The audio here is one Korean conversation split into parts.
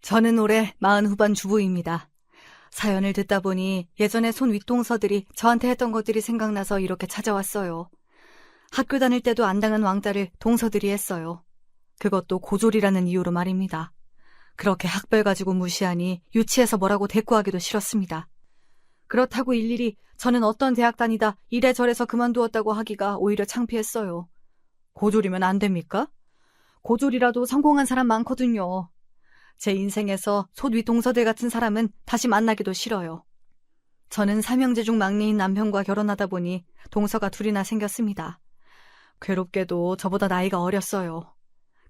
저는 올해 40 후반 주부입니다. 사연을 듣다 보니 예전에 손 윗동서들이 저한테 했던 것들이 생각나서 이렇게 찾아왔어요. 학교 다닐 때도 안 당한 왕따를 동서들이 했어요. 그것도 고졸이라는 이유로 말입니다. 그렇게 학벌 가지고 무시하니 유치해서 뭐라고 대꾸하기도 싫었습니다. 그렇다고 일일이 저는 어떤 대학 다니다 이래저래서 그만두었다고 하기가 오히려 창피했어요. 고졸이면 안 됩니까? 고졸이라도 성공한 사람 많거든요. 제 인생에서 솥 윗동서들 같은 사람은 다시 만나기도 싫어요. 저는 삼형제 중 막내인 남편과 결혼하다 보니 동서가 둘이나 생겼습니다. 괴롭게도 저보다 나이가 어렸어요.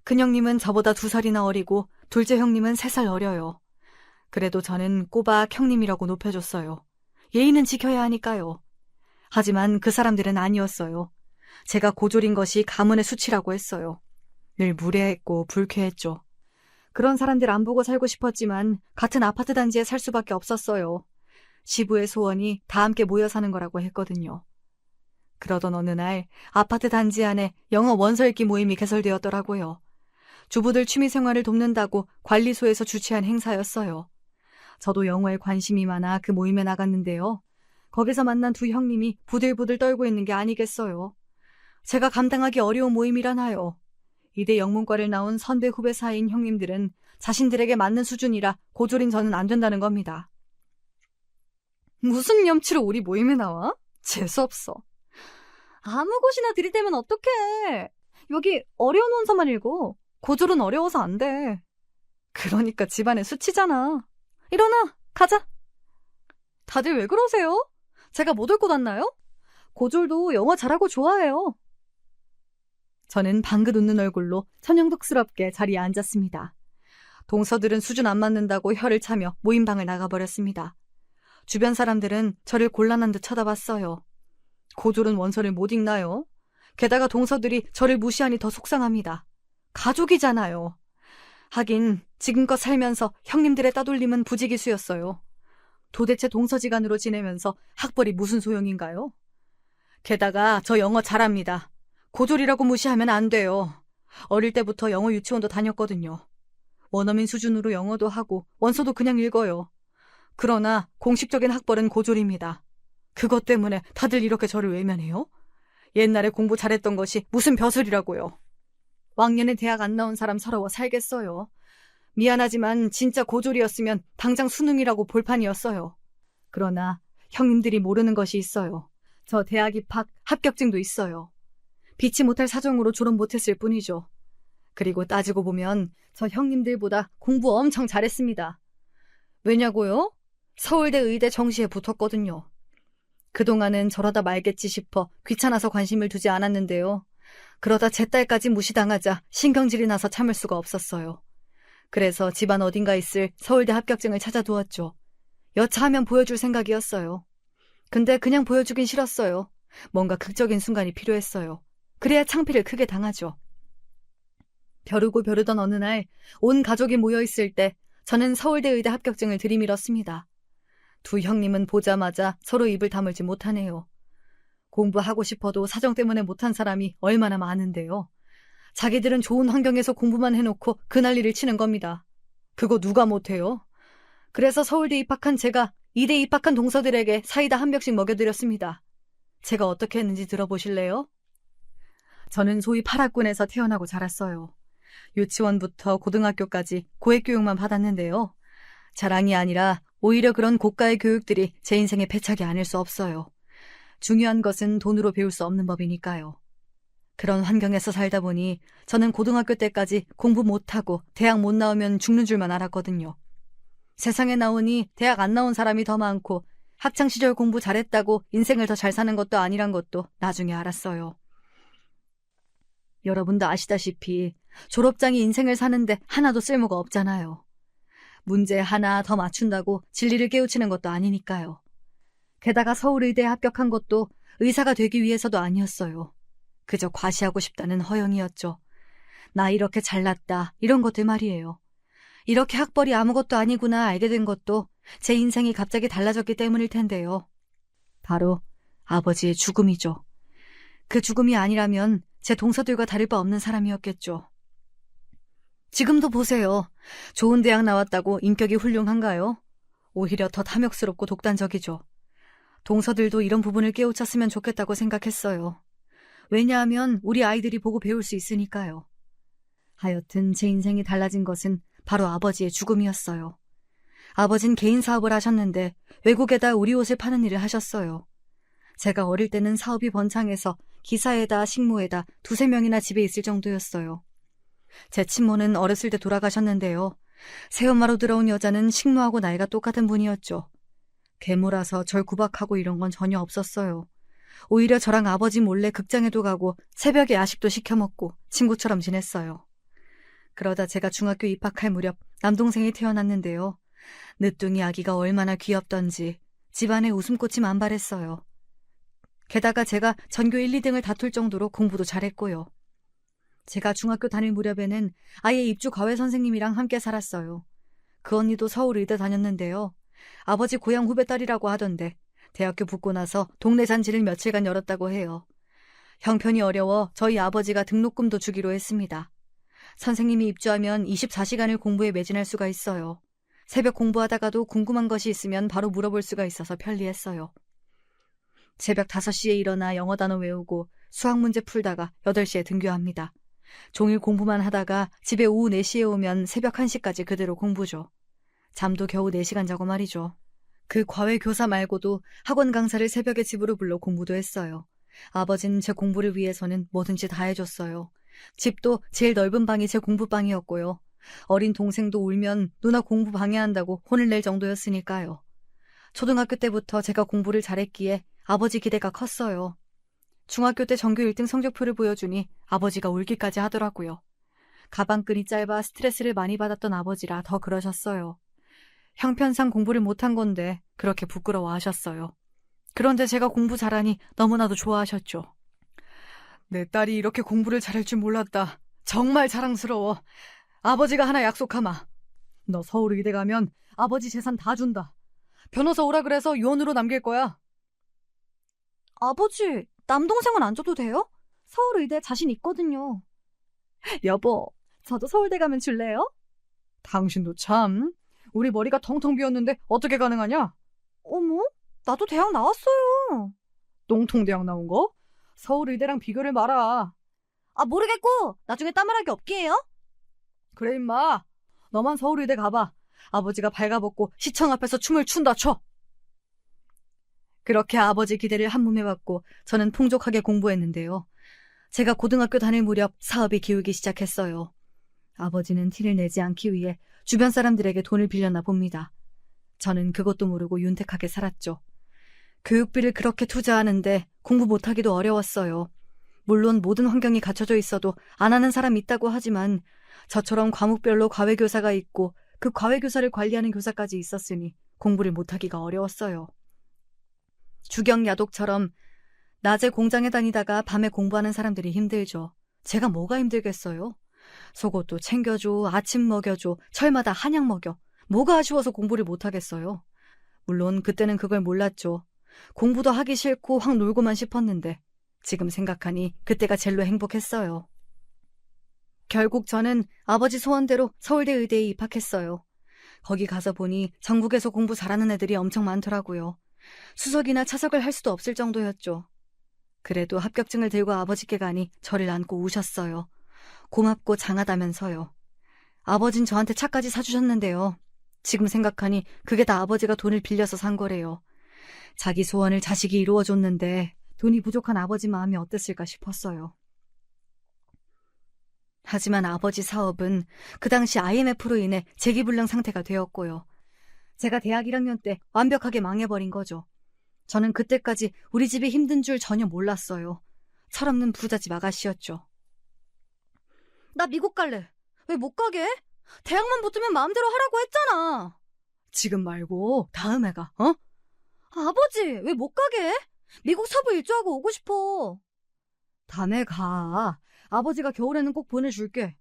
큰형님은 저보다 2살이나 어리고 둘째 형님은 3살 어려요. 그래도 저는 꼬박 형님이라고 높여줬어요. 예의는 지켜야 하니까요. 하지만 그 사람들은 아니었어요. 제가 고졸인 것이 가문의 수치라고 했어요. 늘 무례했고 불쾌했죠. 그런 사람들 안 보고 살고 싶었지만 같은 아파트 단지에 살 수밖에 없었어요. 시부의 소원이 다 함께 모여 사는 거라고 했거든요. 그러던 어느 날 아파트 단지 안에 영어 원서 읽기 모임이 개설되었더라고요. 주부들 취미생활을 돕는다고 관리소에서 주최한 행사였어요. 저도 영어에 관심이 많아 그 모임에 나갔는데요. 거기서 만난 두 형님이 부들부들 떨고 있는 게 아니겠어요. 제가 감당하기 어려운 모임이라나요. 이대 영문과를 나온 선배 후배 사이인 형님들은 자신들에게 맞는 수준이라 고졸인 저는 안 된다는 겁니다. 무슨 염치로 우리 모임에 나와? 재수없어. 아무 곳이나 들이대면 어떡해. 여기 어려운 원서만 읽어. 고졸은 어려워서 안 돼. 그러니까 집안의 수치잖아. 일어나, 가자. 다들 왜 그러세요? 제가 못 올 것 같나요? 고졸도 영어 잘하고 좋아해요. 저는 방긋 웃는 얼굴로 천연덕스럽게 자리에 앉았습니다. 동서들은 수준 안 맞는다고 혀를 차며 모임방을 나가버렸습니다. 주변 사람들은 저를 곤란한 듯 쳐다봤어요. 고졸은 원서를 못 읽나요? 게다가 동서들이 저를 무시하니 더 속상합니다. 가족이잖아요. 하긴 지금껏 살면서 형님들의 따돌림은 부지기수였어요. 도대체 동서지간으로 지내면서 학벌이 무슨 소용인가요? 게다가 저 영어 잘합니다. 고졸이라고 무시하면 안 돼요. 어릴 때부터 영어 유치원도 다녔거든요. 원어민 수준으로 영어도 하고 원서도 그냥 읽어요. 그러나 공식적인 학벌은 고졸입니다. 그것 때문에 다들 이렇게 저를 외면해요? 옛날에 공부 잘했던 것이 무슨 벼슬이라고요. 왕년에 대학 안 나온 사람 서러워 살겠어요. 미안하지만 진짜 고졸이었으면 당장 수능이라고 볼판이었어요. 그러나 형님들이 모르는 것이 있어요. 저 대학 입학 합격증도 있어요. 비치 못할 사정으로 졸업 못했을 뿐이죠. 그리고 따지고 보면 저 형님들보다 공부 엄청 잘했습니다. 왜냐고요? 서울대 의대 정시에 붙었거든요. 그동안은 저러다 말겠지 싶어 귀찮아서 관심을 두지 않았는데요. 그러다 제 딸까지 무시당하자 신경질이 나서 참을 수가 없었어요. 그래서 집안 어딘가 있을 서울대 합격증을 찾아두었죠. 여차하면 보여줄 생각이었어요. 근데 그냥 보여주긴 싫었어요. 뭔가 극적인 순간이 필요했어요. 그래야 창피를 크게 당하죠. 벼르고 벼르던 어느 날 온 가족이 모여있을 때 저는 서울대 의대 합격증을 들이밀었습니다. 두 형님은 보자마자 서로 입을 다물지 못하네요. 공부하고 싶어도 사정 때문에 못한 사람이 얼마나 많은데요. 자기들은 좋은 환경에서 공부만 해놓고 그 난리를 치는 겁니다. 그거 누가 못해요? 그래서 서울대 입학한 제가 이대 입학한 동서들에게 사이다 한 벽씩 먹여드렸습니다. 제가 어떻게 했는지 들어보실래요? 저는 소위 파락군에서 태어나고 자랐어요. 유치원부터 고등학교까지 고액교육만 받았는데요. 자랑이 아니라 오히려 그런 고가의 교육들이 제 인생의 패착이 아닐 수 없어요. 중요한 것은 돈으로 배울 수 없는 법이니까요. 그런 환경에서 살다 보니 저는 고등학교 때까지 공부 못하고 대학 못 나오면 죽는 줄만 알았거든요. 세상에 나오니 대학 안 나온 사람이 더 많고 학창시절 공부 잘했다고 인생을 더 잘 사는 것도 아니란 것도 나중에 알았어요. 여러분도 아시다시피 졸업장이 인생을 사는데 하나도 쓸모가 없잖아요. 문제 하나 더 맞춘다고 진리를 깨우치는 것도 아니니까요. 게다가 서울의대에 합격한 것도 의사가 되기 위해서도 아니었어요. 그저 과시하고 싶다는 허영이었죠. 나 이렇게 잘났다 이런 것들 말이에요. 이렇게 학벌이 아무것도 아니구나 알게 된 것도 제 인생이 갑자기 달라졌기 때문일 텐데요. 바로 아버지의 죽음이죠. 그 죽음이 아니라면 제 동서들과 다를 바 없는 사람이었겠죠. 지금도 보세요. 좋은 대학 나왔다고 인격이 훌륭한가요? 오히려 더 탐욕스럽고 독단적이죠. 동서들도 이런 부분을 깨우쳤으면 좋겠다고 생각했어요. 왜냐하면 우리 아이들이 보고 배울 수 있으니까요. 하여튼 제 인생이 달라진 것은 바로 아버지의 죽음이었어요. 아버진 개인 사업을 하셨는데 외국에다 우리 옷을 파는 일을 하셨어요. 제가 어릴 때는 사업이 번창해서 기사에다 식모에다 두세 명이나 집에 있을 정도였어요. 제 친모는 어렸을 때 돌아가셨는데요. 새엄마로 들어온 여자는 식모하고 나이가 똑같은 분이었죠. 계모라서 절 구박하고 이런 건 전혀 없었어요. 오히려 저랑 아버지 몰래 극장에도 가고 새벽에 야식도 시켜 먹고 친구처럼 지냈어요. 그러다 제가 중학교 입학할 무렵 남동생이 태어났는데요. 늦둥이 아기가 얼마나 귀엽던지 집안에 웃음꽃이 만발했어요. 게다가 제가 전교 1, 2등을 다툴 정도로 공부도 잘했고요. 제가 중학교 다닐 무렵에는 아예 입주 과외 선생님이랑 함께 살았어요. 그 언니도 서울 의대 다녔는데요. 아버지 고향 후배 딸이라고 하던데 대학교 붙고 나서 동네 잔치를 며칠간 열었다고 해요. 형편이 어려워 저희 아버지가 등록금도 주기로 했습니다. 선생님이 입주하면 24시간을 공부에 매진할 수가 있어요. 새벽 공부하다가도 궁금한 것이 있으면 바로 물어볼 수가 있어서 편리했어요. 새벽 5시에 일어나 영어 단어 외우고 수학 문제 풀다가 8시에 등교합니다. 종일 공부만 하다가 집에 오후 4시에 오면 새벽 1시까지 그대로 공부죠. 잠도 겨우 4시간 자고 말이죠. 그 과외 교사 말고도 학원 강사를 새벽에 집으로 불러 공부도 했어요. 아버지는 제 공부를 위해서는 뭐든지 다 해줬어요. 집도 제일 넓은 방이 제 공부방이었고요. 어린 동생도 울면 누나 공부 방해한다고 혼을 낼 정도였으니까요. 초등학교 때부터 제가 공부를 잘했기에 아버지 기대가 컸어요. 중학교 때 전교 1등 성적표를 보여주니 아버지가 울기까지 하더라고요. 가방끈이 짧아 스트레스를 많이 받았던 아버지라 더 그러셨어요. 형편상 공부를 못한 건데 그렇게 부끄러워하셨어요. 그런데 제가 공부 잘하니 너무나도 좋아하셨죠. 내 딸이 이렇게 공부를 잘할 줄 몰랐다. 정말 자랑스러워. 아버지가 하나 약속하마. 너 서울의대 가면 아버지 재산 다 준다. 변호사 오라 그래서 유언으로 남길 거야. 아버지, 남동생은 안 줘도 돼요? 서울의대 자신 있거든요. 여보, 저도 서울대 가면 줄래요? 당신도 참. 우리 머리가 텅텅 비었는데 어떻게 가능하냐? 어머, 나도 대학 나왔어요. 똥통대학 나온 거? 서울의대랑 비교를 마라. 아, 모르겠고 나중에 따말하기 없게 해요? 그래 임마. 너만 서울의대 가봐. 아버지가 발가벗고 시청 앞에서 춤을 춘다 쳐. 그렇게 아버지 기대를 한몸에 받고 저는 풍족하게 공부했는데요. 제가 고등학교 다닐 무렵 사업이 기울기 시작했어요. 아버지는 티를 내지 않기 위해 주변 사람들에게 돈을 빌렸나 봅니다. 저는 그것도 모르고 윤택하게 살았죠. 교육비를 그렇게 투자하는데 공부 못하기도 어려웠어요. 물론 모든 환경이 갖춰져 있어도 안 하는 사람 있다고 하지만 저처럼 과목별로 과외교사가 있고 그 과외교사를 관리하는 교사까지 있었으니 공부를 못하기가 어려웠어요. 주경야독처럼 낮에 공장에 다니다가 밤에 공부하는 사람들이 힘들죠. 제가 뭐가 힘들겠어요? 속옷도 챙겨줘, 아침 먹여줘, 철마다 한약 먹여. 뭐가 아쉬워서 공부를 못하겠어요? 물론 그때는 그걸 몰랐죠. 공부도 하기 싫고 확 놀고만 싶었는데 지금 생각하니 그때가 제일로 행복했어요. 결국 저는 아버지 소원대로 서울대 의대에 입학했어요. 거기 가서 보니 전국에서 공부 잘하는 애들이 엄청 많더라고요. 수석이나 차석을 할 수도 없을 정도였죠. 그래도 합격증을 들고 아버지께 가니 저를 안고 우셨어요. 고맙고 장하다면서요. 아버진 저한테 차까지 사주셨는데요. 지금 생각하니 그게 다 아버지가 돈을 빌려서 산 거래요. 자기 소원을 자식이 이루어줬는데 돈이 부족한 아버지 마음이 어땠을까 싶었어요. 하지만 아버지 사업은 그 당시 IMF로 인해 재기불량 상태가 되었고요. 제가 대학 1학년 때 완벽하게 망해버린 거죠. 저는 그때까지 우리 집이 힘든 줄 전혀 몰랐어요. 철없는 부잣집 아가씨였죠. 나 미국 갈래. 왜 못 가게? 대학만 붙으면 마음대로 하라고 했잖아. 지금 말고 다음에 가, 어? 아버지, 왜 못 가게? 미국 서부 일주하고 오고 싶어. 다음에 가. 아버지가 겨울에는 꼭 보내줄게.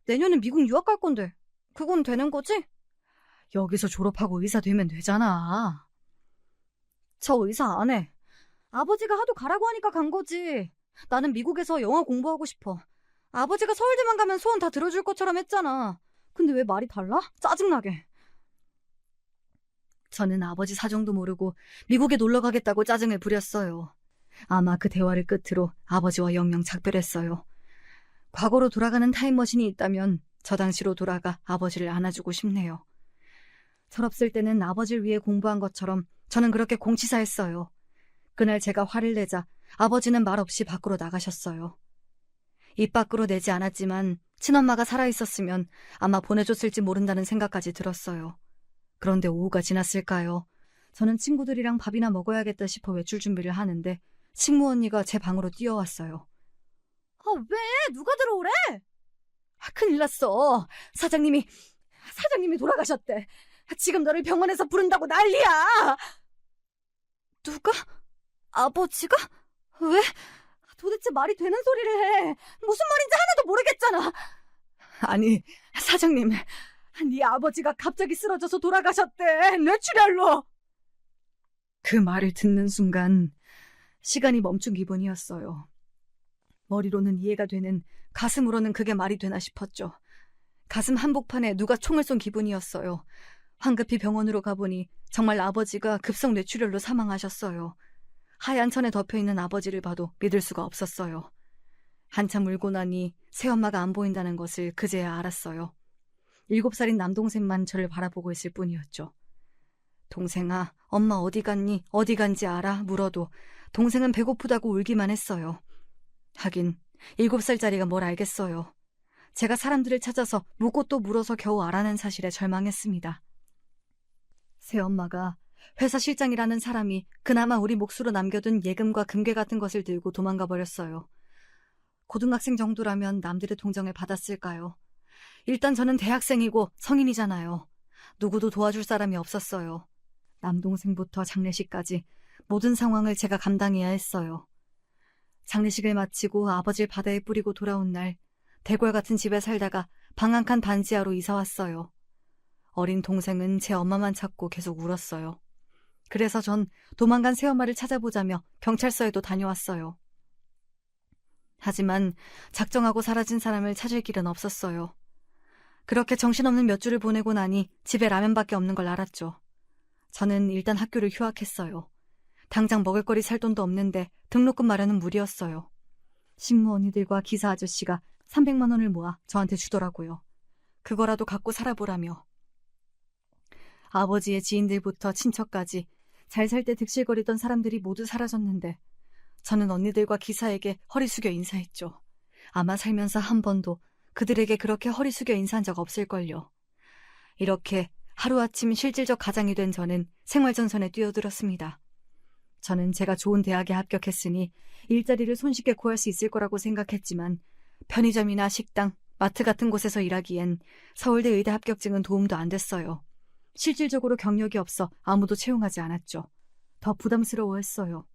내년엔 미국 유학 갈 건데 그건 되는 거지? 여기서 졸업하고 의사 되면 되잖아. 저 의사 안 해. 아버지가 하도 가라고 하니까 간 거지. 나는 미국에서 영어 공부하고 싶어. 아버지가 서울대만 가면 소원 다 들어줄 것처럼 했잖아. 근데 왜 말이 달라? 짜증나게. 저는 아버지 사정도 모르고 미국에 놀러 가겠다고 짜증을 부렸어요. 아마 그 대화를 끝으로 아버지와 영영 작별했어요. 과거로 돌아가는 타임머신이 있다면 저 당시로 돌아가 아버지를 안아주고 싶네요. 철없을 때는 아버지를 위해 공부한 것처럼 저는 그렇게 공치사했어요. 그날 제가 화를 내자 아버지는 말없이 밖으로 나가셨어요. 입 밖으로 내지 않았지만 친엄마가 살아있었으면 아마 보내줬을지 모른다는 생각까지 들었어요. 그런데 오후가 지났을까요? 저는 친구들이랑 밥이나 먹어야겠다 싶어 외출 준비를 하는데 식모 언니가 제 방으로 뛰어왔어요. 왜? 누가 들어오래? 큰일 났어. 사장님이 돌아가셨대. 지금 너를 병원에서 부른다고 난리야. 누가? 아버지가? 왜? 도대체 말이 되는 소리를 해. 무슨 말인지 하나도 모르겠잖아. 아니, 사장님, 네 아버지가 갑자기 쓰러져서 돌아가셨대. 뇌출혈로. 그 말을 듣는 순간 시간이 멈춘 기분이었어요. 머리로는 이해가 되는, 가슴으로는 그게 말이 되나 싶었죠. 가슴 한복판에 누가 총을 쏜 기분이었어요. 황급히 병원으로 가보니 정말 아버지가 급성 뇌출혈로 사망하셨어요. 하얀 천에 덮여있는 아버지를 봐도 믿을 수가 없었어요. 한참 울고 나니 새엄마가 안 보인다는 것을 그제야 알았어요. 7살인 남동생만 저를 바라보고 있을 뿐이었죠. 동생아, 엄마 어디 갔니? 어디 간지 알아? 물어도 동생은 배고프다고 울기만 했어요. 하긴 7살짜리가 뭘 알겠어요. 제가 사람들을 찾아서 묻고 또 물어서 겨우 알아낸 사실에 절망했습니다. 새엄마가 회사 실장이라는 사람이 그나마 우리 몫으로 남겨둔 예금과 금괴 같은 것을 들고 도망가 버렸어요. 고등학생 정도라면 남들의 동정을 받았을까요? 일단 저는 대학생이고 성인이잖아요. 누구도 도와줄 사람이 없었어요. 남동생부터 장례식까지 모든 상황을 제가 감당해야 했어요. 장례식을 마치고 아버지를 바다에 뿌리고 돌아온 날, 대궐 같은 집에 살다가 방 한 칸 반지하로 이사 왔어요. 어린 동생은 제 엄마만 찾고 계속 울었어요. 그래서 전 도망간 새엄마를 찾아보자며 경찰서에도 다녀왔어요. 하지만 작정하고 사라진 사람을 찾을 길은 없었어요. 그렇게 정신없는 몇 주를 보내고 나니 집에 라면밖에 없는 걸 알았죠. 저는 일단 학교를 휴학했어요. 당장 먹을거리 살 돈도 없는데 등록금 마련은 무리였어요. 식모 언니들과 기사 아저씨가 300만 원을 모아 저한테 주더라고요. 그거라도 갖고 살아보라며. 아버지의 지인들부터 친척까지 잘 살 때 득실거리던 사람들이 모두 사라졌는데 저는 언니들과 기사에게 허리 숙여 인사했죠. 아마 살면서 한 번도 그들에게 그렇게 허리 숙여 인사한 적 없을걸요. 이렇게 하루아침 실질적 가장이 된 저는 생활전선에 뛰어들었습니다. 저는 제가 좋은 대학에 합격했으니 일자리를 손쉽게 구할 수 있을 거라고 생각했지만 편의점이나 식당, 마트 같은 곳에서 일하기엔 서울대 의대 합격증은 도움도 안 됐어요. 실질적으로 경력이 없어 아무도 채용하지 않았죠. 더 부담스러워했어요.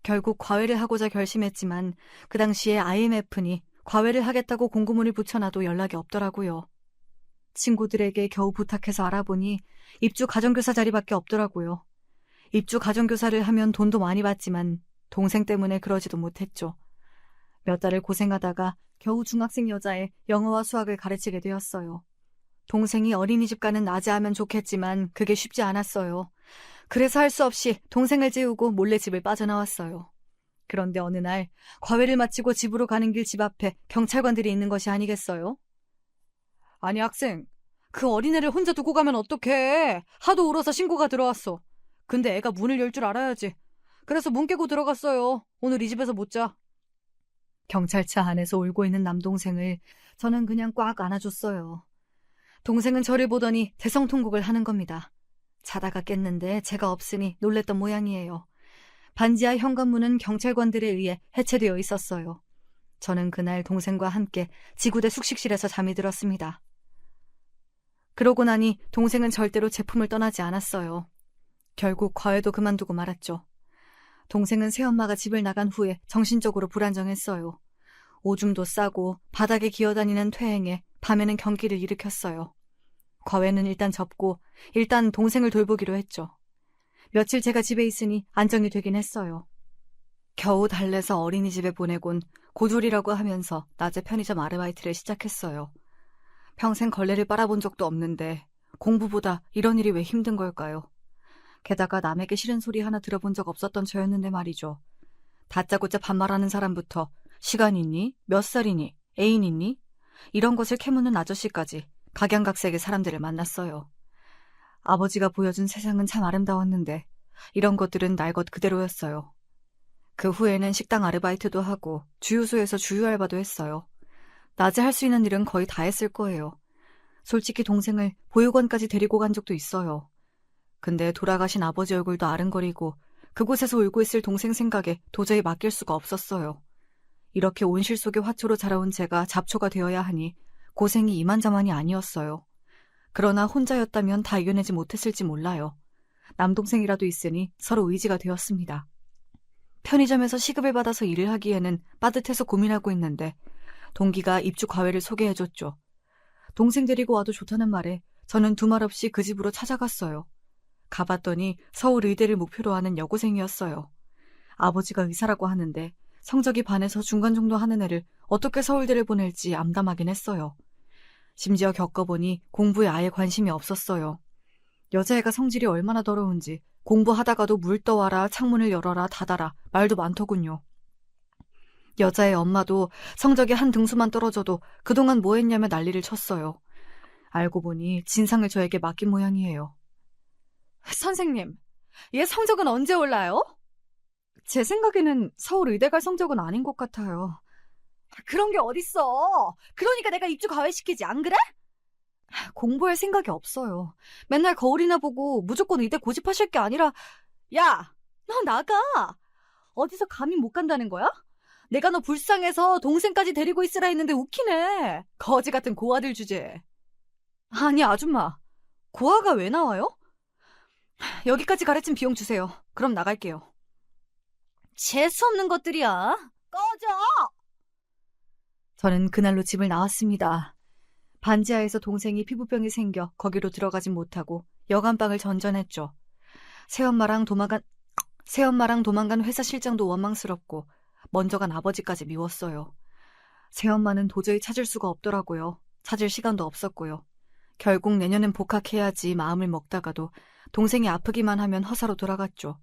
결국 과외를 하고자 결심했지만 그 당시에 IMF니 과외를 하겠다고 공고문을 붙여놔도 연락이 없더라고요. 친구들에게 겨우 부탁해서 알아보니 입주 가정교사 자리밖에 없더라고요. 입주 가정교사를 하면 돈도 많이 받지만 동생 때문에 그러지도 못했죠. 몇 달을 고생하다가 겨우 중학생 여자애 영어와 수학을 가르치게 되었어요. 동생이 어린이집 가는 낮에 하면 좋겠지만 그게 쉽지 않았어요. 그래서 할 수 없이 동생을 재우고 몰래 집을 빠져나왔어요. 그런데 어느 날 과외를 마치고 집으로 가는 길 집 앞에 경찰관들이 있는 것이 아니겠어요? 아니 학생, 그 어린애를 혼자 두고 가면 어떡해. 하도 울어서 신고가 들어왔어. 근데 애가 문을 열 줄 알아야지. 그래서 문 깨고 들어갔어요. 오늘 이 집에서 못 자. 경찰차 안에서 울고 있는 남동생을 저는 그냥 꽉 안아줬어요. 동생은 저를 보더니 대성통곡을 하는 겁니다. 자다가 깼는데 제가 없으니 놀랬던 모양이에요. 반지하 현관문은 경찰관들에 의해 해체되어 있었어요. 저는 그날 동생과 함께 지구대 숙식실에서 잠이 들었습니다. 그러고 나니 동생은 절대로 제품을 떠나지 않았어요. 결국 과외도 그만두고 말았죠. 동생은 새엄마가 집을 나간 후에 정신적으로 불안정했어요. 오줌도 싸고 바닥에 기어다니는 퇴행에 밤에는 경기를 일으켰어요. 과외는 일단 접고 일단 동생을 돌보기로 했죠. 며칠 제가 집에 있으니 안정이 되긴 했어요. 겨우 달래서 어린이집에 보내곤 고졸이라고 하면서 낮에 편의점 아르바이트를 시작했어요. 평생 걸레를 빨아본 적도 없는데 공부보다 이런 일이 왜 힘든 걸까요? 게다가 남에게 싫은 소리 하나 들어본 적 없었던 저였는데 말이죠. 다짜고짜 반말하는 사람부터 시간 있니? 몇 살이니? 애인 있니? 이런 것을 캐묻는 아저씨까지 각양각색의 사람들을 만났어요. 아버지가 보여준 세상은 참 아름다웠는데 이런 것들은 날 것 그대로였어요. 그 후에는 식당 아르바이트도 하고 주유소에서 주유 알바도 했어요. 낮에 할 수 있는 일은 거의 다 했을 거예요. 솔직히 동생을 보육원까지 데리고 간 적도 있어요. 근데 돌아가신 아버지 얼굴도 아른거리고 그곳에서 울고 있을 동생 생각에 도저히 맡길 수가 없었어요. 이렇게 온실 속의 화초로 자라온 제가 잡초가 되어야 하니 고생이 이만저만이 아니었어요. 그러나 혼자였다면 다 이겨내지 못했을지 몰라요. 남동생이라도 있으니 서로 의지가 되었습니다. 편의점에서 시급을 받아서 일을 하기에는 빠듯해서 고민하고 있는데 동기가 입주 과외를 소개해줬죠. 동생 데리고 와도 좋다는 말에 저는 두말 없이 그 집으로 찾아갔어요. 가봤더니 서울 의대를 목표로 하는 여고생이었어요. 아버지가 의사라고 하는데 성적이 반에서 중간 정도 하는 애를 어떻게 서울대를 보낼지 암담하긴 했어요. 심지어 겪어보니 공부에 아예 관심이 없었어요. 여자애가 성질이 얼마나 더러운지 공부하다가도 물 떠와라, 창문을 열어라, 닫아라 말도 많더군요. 여자애 엄마도 성적이 한 등수만 떨어져도 그동안 뭐 했냐며 난리를 쳤어요. 알고 보니 진상을 저에게 맡긴 모양이에요. 선생님, 얘 성적은 언제 올라요? 제 생각에는 서울 의대 갈 성적은 아닌 것 같아요. 그런 게 어딨어. 그러니까 내가 입주 과외시키지, 안 그래? 공부할 생각이 없어요. 맨날 거울이나 보고 무조건 의대 고집하실 게 아니라 야, 너 나가. 어디서 감히 못 간다는 거야? 내가 너 불쌍해서 동생까지 데리고 있으라 했는데 웃기네. 거지 같은 고아들 주제. 아니 아줌마, 고아가 왜 나와요? 여기까지 가르친 비용 주세요. 그럼 나갈게요. 재수없는 것들이야. 꺼져! 저는 그날로 집을 나왔습니다. 반지하에서 동생이 피부병이 생겨 거기로 들어가진 못하고 여간방을 전전했죠. 새엄마랑 도망간 회사 실장도 원망스럽고 먼저 간 아버지까지 미웠어요. 새엄마는 도저히 찾을 수가 없더라고요. 찾을 시간도 없었고요. 결국 내년엔 복학해야지 마음을 먹다가도 동생이 아프기만 하면 허사로 돌아갔죠.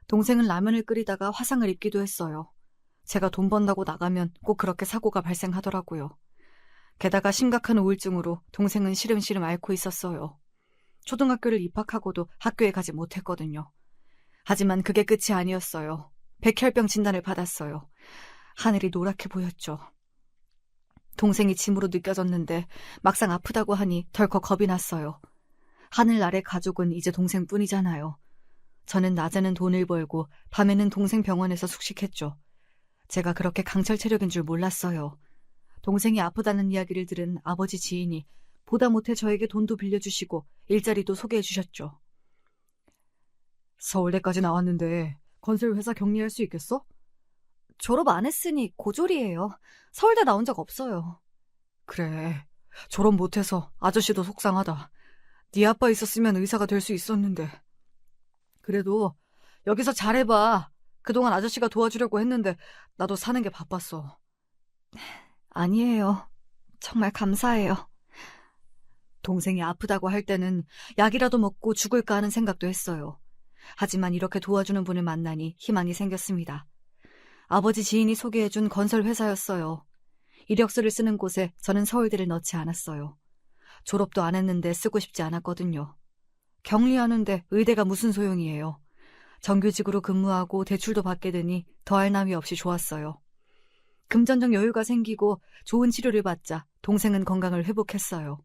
동생은 라면을 끓이다가 화상을 입기도 했어요. 제가 돈 번다고 나가면 꼭 그렇게 사고가 발생하더라고요. 게다가 심각한 우울증으로 동생은 시름시름 앓고 있었어요. 초등학교를 입학하고도 학교에 가지 못했거든요. 하지만 그게 끝이 아니었어요. 백혈병 진단을 받았어요. 하늘이 노랗게 보였죠. 동생이 짐으로 느껴졌는데 막상 아프다고 하니 덜컥 겁이 났어요. 하늘 아래 가족은 이제 동생뿐이잖아요. 저는 낮에는 돈을 벌고 밤에는 동생 병원에서 숙식했죠. 제가 그렇게 강철 체력인 줄 몰랐어요. 동생이 아프다는 이야기를 들은 아버지 지인이 보다 못해 저에게 돈도 빌려주시고 일자리도 소개해 주셨죠. 서울대까지 나왔는데 건설회사 격리할 수 있겠어? 졸업 안 했으니 고졸이에요. 서울대 나온 적 없어요. 그래, 졸업 못해서 아저씨도 속상하다. 네 아빠 있었으면 의사가 될 수 있었는데. 그래도 여기서 잘해봐. 그동안 아저씨가 도와주려고 했는데 나도 사는 게 바빴어. 아니에요. 정말 감사해요. 동생이 아프다고 할 때는 약이라도 먹고 죽을까 하는 생각도 했어요. 하지만 이렇게 도와주는 분을 만나니 희망이 생겼습니다. 아버지 지인이 소개해준 건설회사였어요. 이력서를 쓰는 곳에 저는 서울대를 넣지 않았어요. 졸업도 안 했는데 쓰고 싶지 않았거든요. 격리하는데 의대가 무슨 소용이에요. 정규직으로 근무하고 대출도 받게 되니 더할 나위 없이 좋았어요. 금전적 여유가 생기고 좋은 치료를 받자 동생은 건강을 회복했어요.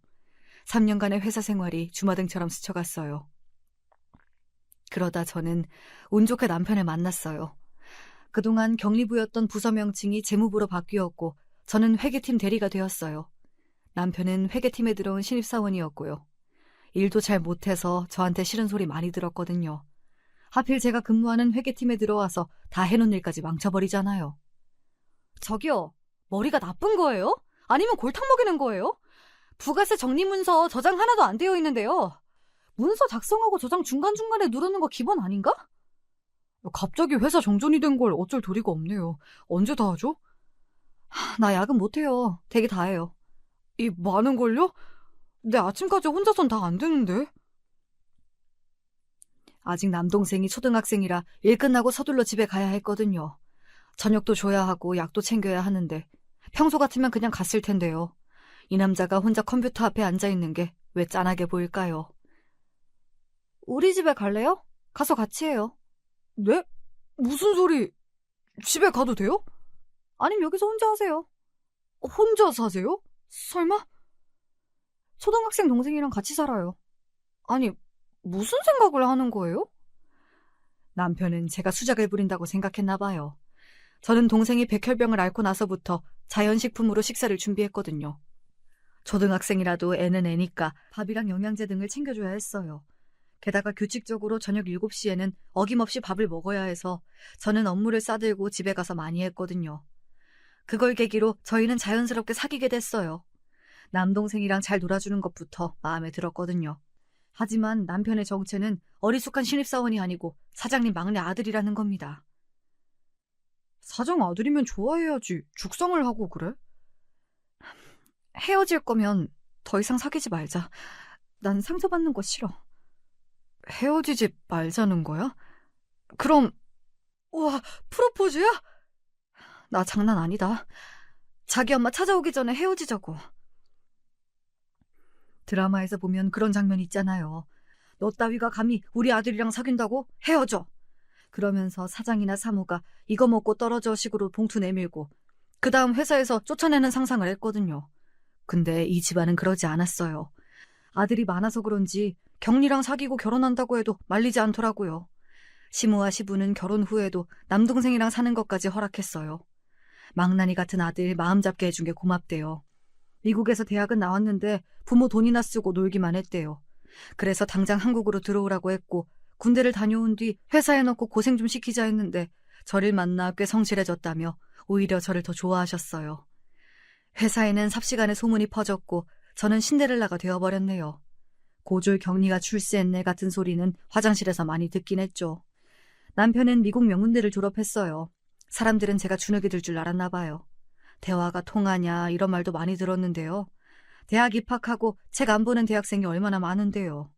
3년간의 회사 생활이 주마등처럼 스쳐갔어요. 그러다 저는 운 좋게 남편을 만났어요. 그동안 격리부였던 부서 명칭이 재무부로 바뀌었고 저는 회계팀 대리가 되었어요. 남편은 회계팀에 들어온 신입사원이었고요. 일도 잘 못해서 저한테 싫은 소리 많이 들었거든요. 하필 제가 근무하는 회계팀에 들어와서 다 해놓은 일까지 망쳐버리잖아요. 저기요, 머리가 나쁜 거예요? 아니면 골탕 먹이는 거예요? 부가세 적립문서 저장 하나도 안 되어 있는데요. 문서 작성하고 저장 중간중간에 누르는 거 기본 아닌가? 갑자기 회사 정전이 된 걸 어쩔 도리가 없네요. 언제 다 하죠? 나 야근 못해요. 대기 다 해요. 이 많은 걸요? 내 아침까지 혼자선 다 안 되는데. 아직 남동생이 초등학생이라 일 끝나고 서둘러 집에 가야 했거든요. 저녁도 줘야 하고 약도 챙겨야 하는데 평소 같으면 그냥 갔을 텐데요. 이 남자가 혼자 컴퓨터 앞에 앉아있는 게 왜 짠하게 보일까요? 우리 집에 갈래요? 가서 같이 해요. 네? 무슨 소리? 집에 가도 돼요? 아님 여기서 혼자 하세요. 혼자 사세요? 설마? 초등학생 동생이랑 같이 살아요. 아니, 무슨 생각을 하는 거예요? 남편은 제가 수작을 부린다고 생각했나 봐요. 저는 동생이 백혈병을 앓고 나서부터 자연식품으로 식사를 준비했거든요. 초등학생이라도 애는 애니까 밥이랑 영양제 등을 챙겨줘야 했어요. 게다가 규칙적으로 저녁 7시에는 어김없이 밥을 먹어야 해서 저는 업무를 싸들고 집에 가서 많이 했거든요. 그걸 계기로 저희는 자연스럽게 사귀게 됐어요. 남동생이랑 잘 놀아주는 것부터 마음에 들었거든요. 하지만 남편의 정체는 어리숙한 신입사원이 아니고 사장님 막내 아들이라는 겁니다. 사장 아들이면 좋아해야지. 죽상을 하고 그래? 헤어질 거면 더 이상 사귀지 말자. 난 상처받는 거 싫어. 헤어지지 말자는 거야? 그럼, 우와, 프로포즈야? 나 장난 아니다. 자기 엄마 찾아오기 전에 헤어지자고. 드라마에서 보면 그런 장면 있잖아요. 너 따위가 감히 우리 아들이랑 사귄다고? 헤어져! 그러면서 사장이나 사무가 이거 먹고 떨어져 식으로 봉투 내밀고 그 다음 회사에서 쫓아내는 상상을 했거든요. 근데 이 집안은 그러지 않았어요. 아들이 많아서 그런지 경리랑 사귀고 결혼한다고 해도 말리지 않더라고요. 시무와 시부는 결혼 후에도 남동생이랑 사는 것까지 허락했어요. 망나니 같은 아들 마음 잡게 해준 게 고맙대요. 미국에서 대학은 나왔는데 부모 돈이나 쓰고 놀기만 했대요. 그래서 당장 한국으로 들어오라고 했고 군대를 다녀온 뒤 회사에 넣고 고생 좀 시키자 했는데 저를 만나 꽤 성실해졌다며 오히려 저를 더 좋아하셨어요. 회사에는 삽시간에 소문이 퍼졌고 저는 신데렐라가 되어버렸네요. 고졸 격리가 출세했네 같은 소리는 화장실에서 많이 듣긴 했죠. 남편은 미국 명문대를 졸업했어요. 사람들은 제가 주눅이 들 줄 알았나 봐요. 대화가 통하냐 이런 말도 많이 들었는데요. 대학 입학하고 책 안 보는 대학생이 얼마나 많은데요.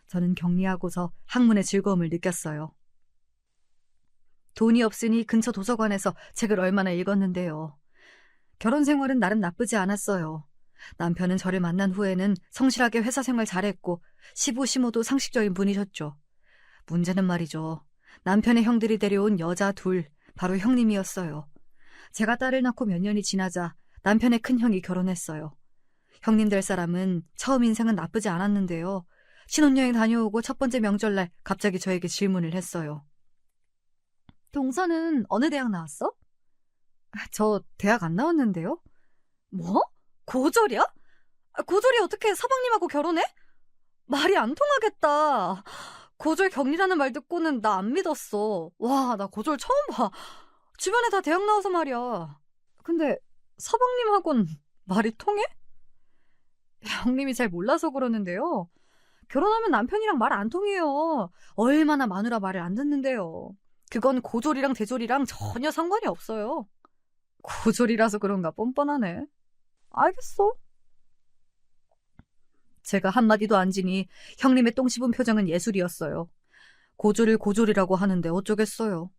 저는 격리하고서 학문의 즐거움을 느꼈어요. 돈이 없으니 근처 도서관에서 책을 얼마나 읽었는데요. 결혼 생활은 나름 나쁘지 않았어요. 남편은 저를 만난 후에는 성실하게 회사 생활 잘했고 시부 시모도 상식적인 분이셨죠. 문제는 말이죠. 남편의 형들이 데려온 여자 둘, 바로 형님이었어요. 제가 딸을 낳고 몇 년이 지나자 남편의 큰형이 결혼했어요. 형님 될 사람은 처음 인생은 나쁘지 않았는데요. 신혼여행 다녀오고 첫 번째 명절날 갑자기 저에게 질문을 했어요. 동서는 어느 대학 나왔어? 저 대학 안 나왔는데요. 뭐? 고졸이야? 고졸이 어떻게 서방님하고 결혼해? 말이 안 통하겠다. 고졸 격리라는 말 듣고는 나 안 믿었어. 와, 나 고졸 처음 봐. 주변에 다 대학 나와서 말이야. 근데 서방님하고는 말이 통해? 형님이 잘 몰라서 그러는데요. 결혼하면 남편이랑 말 안 통해요. 얼마나 마누라 말을 안 듣는데요. 그건 고졸이랑 대졸이랑 전혀 상관이 없어요. 고졸이라서 그런가 뻔뻔하네. 알겠어. 제가 한마디도 안 지니 형님의 똥 씹은 표정은 예술이었어요. 고졸을 고졸이라고 하는데 어쩌겠어요.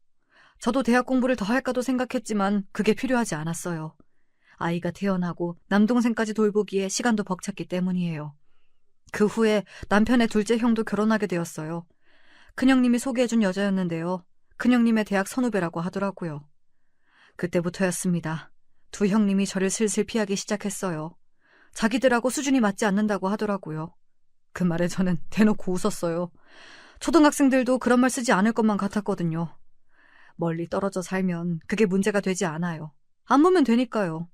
저도 대학 공부를 더 할까도 생각했지만 그게 필요하지 않았어요. 아이가 태어나고 남동생까지 돌보기에 시간도 벅찼기 때문이에요. 그 후에 남편의 둘째 형도 결혼하게 되었어요. 큰형님이 소개해준 여자였는데요. 큰형님의 대학 선후배라고 하더라고요. 그때부터였습니다. 두 형님이 저를 슬슬 피하기 시작했어요. 자기들하고 수준이 맞지 않는다고 하더라고요. 그 말에 저는 대놓고 웃었어요. 초등학생들도 그런 말 쓰지 않을 것만 같았거든요. 멀리 떨어져 살면 그게 문제가 되지 않아요. 안 보면 되니까요.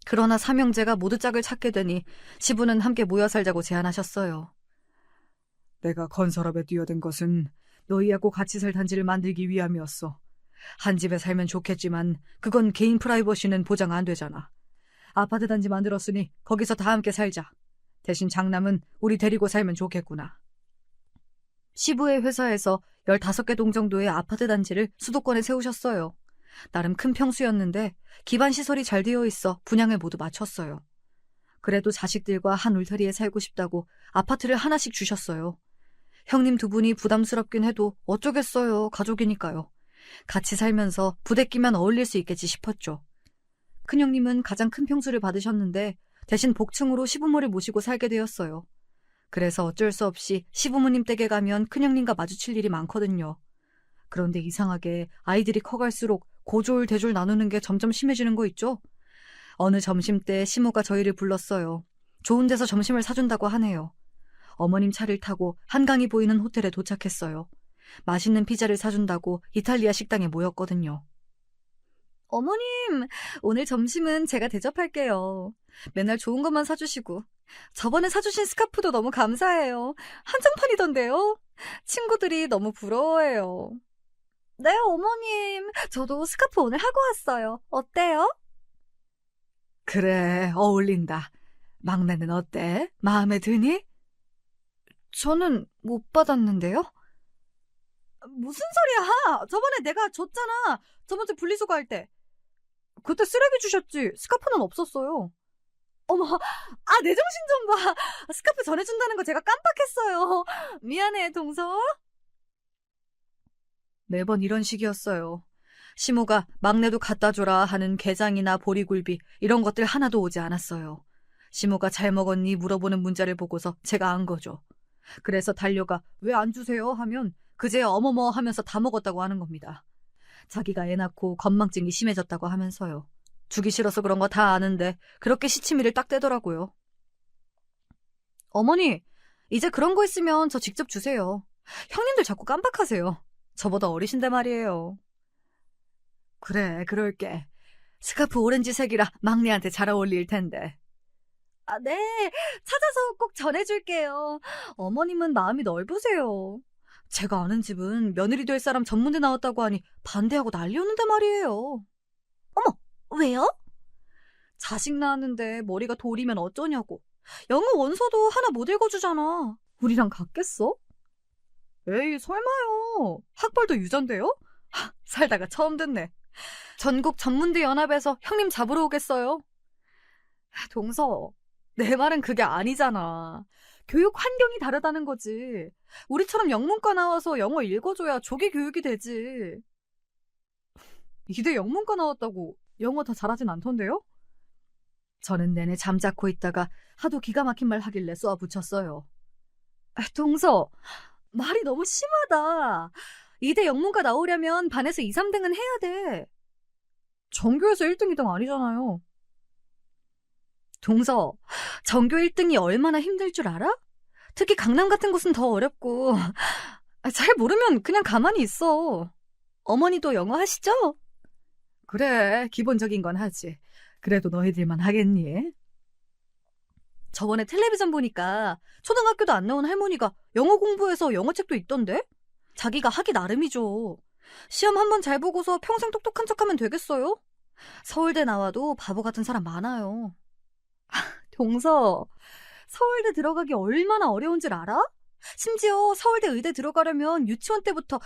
그러나 삼형제가 모두 짝을 찾게 되니 시부는 함께 모여 살자고 제안하셨어요. 내가 건설업에 뛰어든 것은 너희하고 같이 살 단지를 만들기 위함이었어. 한 집에 살면 좋겠지만 그건 개인 프라이버시는 보장 안 되잖아. 아파트 단지 만들었으니 거기서 다 함께 살자. 대신 장남은 우리 데리고 살면 좋겠구나. 시부의 회사에서 15개 동 정도의 아파트 단지를 수도권에 세우셨어요. 나름 큰 평수였는데 기반 시설이 잘 되어 있어 분양을 모두 마쳤어요. 그래도 자식들과 한 울타리에 살고 싶다고 아파트를 하나씩 주셨어요. 형님 두 분이 부담스럽긴 해도 어쩌겠어요. 가족이니까요. 같이 살면서 부대끼면 어울릴 수 있겠지 싶었죠. 큰형님은 가장 큰 평수를 받으셨는데 대신 복층으로 시부모를 모시고 살게 되었어요. 그래서 어쩔 수 없이 시부모님 댁에 가면 큰형님과 마주칠 일이 많거든요. 그런데 이상하게 아이들이 커갈수록 고졸, 대졸 나누는 게 점점 심해지는 거 있죠? 어느 점심때 시모가 저희를 불렀어요. 좋은 데서 점심을 사준다고 하네요. 어머님 차를 타고 한강이 보이는 호텔에 도착했어요. 맛있는 피자를 사준다고 이탈리아 식당에 모였거든요. 어머님, 오늘 점심은 제가 대접할게요. 맨날 좋은 것만 사주시고. 저번에 사주신 스카프도 너무 감사해요. 한정판이던데요. 친구들이 너무 부러워해요. 네, 어머님. 저도 스카프 오늘 하고 왔어요. 어때요? 그래, 어울린다. 막내는 어때? 마음에 드니? 저는 못 받았는데요. 무슨 소리야? 저번에 내가 줬잖아. 저번주 분리수거 할 때. 그때 쓰레기 주셨지. 스카프는 없었어요. 어머, 내 정신 좀 봐. 스카프 전해준다는 거 제가 깜빡했어요. 미안해, 동서. 매번 이런 식이었어요. 시모가 막내도 갖다 줘라 하는 게장이나 보리굴비 이런 것들 하나도 오지 않았어요. 시모가 잘 먹었니 물어보는 문자를 보고서 제가 안 거죠. 그래서 달려가 왜 안 주세요 하면 그제 어머머 하면서 다 먹었다고 하는 겁니다. 자기가 애 낳고 건망증이 심해졌다고 하면서요. 주기 싫어서 그런 거 다 아는데 그렇게 시치미를 딱 떼더라고요. 어머니, 이제 그런 거 있으면 저 직접 주세요. 형님들 자꾸 깜빡하세요. 저보다 어리신데 말이에요. 그래, 그럴게. 스카프 오렌지색이라 막내한테 잘 어울릴 텐데. 네. 찾아서 꼭 전해줄게요. 어머님은 마음이 넓으세요. 제가 아는 집은 며느리 될 사람 전문대 나왔다고 하니 반대하고 난리였는데 말이에요. 왜요? 자식 낳았는데 머리가 돌이면 어쩌냐고. 영어 원서도 하나 못 읽어주잖아. 우리랑 같겠어? 에이, 설마요. 학벌도 유전데요? 살다가 처음 듣네. 전국 전문대 연합에서 형님 잡으러 오겠어요? 동서, 내 말은 그게 아니잖아. 교육 환경이 다르다는 거지. 우리처럼 영문과 나와서 영어 읽어줘야 조기 교육이 되지. 이대 영문과 나왔다고 영어 다 잘하진 않던데요? 저는 내내 잠자코 있다가 하도 기가 막힌 말 하길래 쏘아 붙였어요. 동서, 말이 너무 심하다. 이대 영문과 나오려면 반에서 2, 3등은 해야 돼. 전교에서 1등, 2등 아니잖아요. 동서, 전교 1등이 얼마나 힘들 줄 알아? 특히 강남 같은 곳은 더 어렵고. 잘 모르면 그냥 가만히 있어. 어머니도 영어 하시죠? 그래, 기본적인 건 하지. 그래도 너희들만 하겠니? 저번에 텔레비전 보니까 초등학교도 안 나온 할머니가 영어 공부해서 영어책도 읽던데? 자기가 하기 나름이죠. 시험 한번 잘 보고서 평생 똑똑한 척하면 되겠어요? 서울대 나와도 바보 같은 사람 많아요. 동서, 서울대 들어가기 얼마나 어려운 줄 알아? 심지어 서울대 의대 들어가려면 유치원 때부터,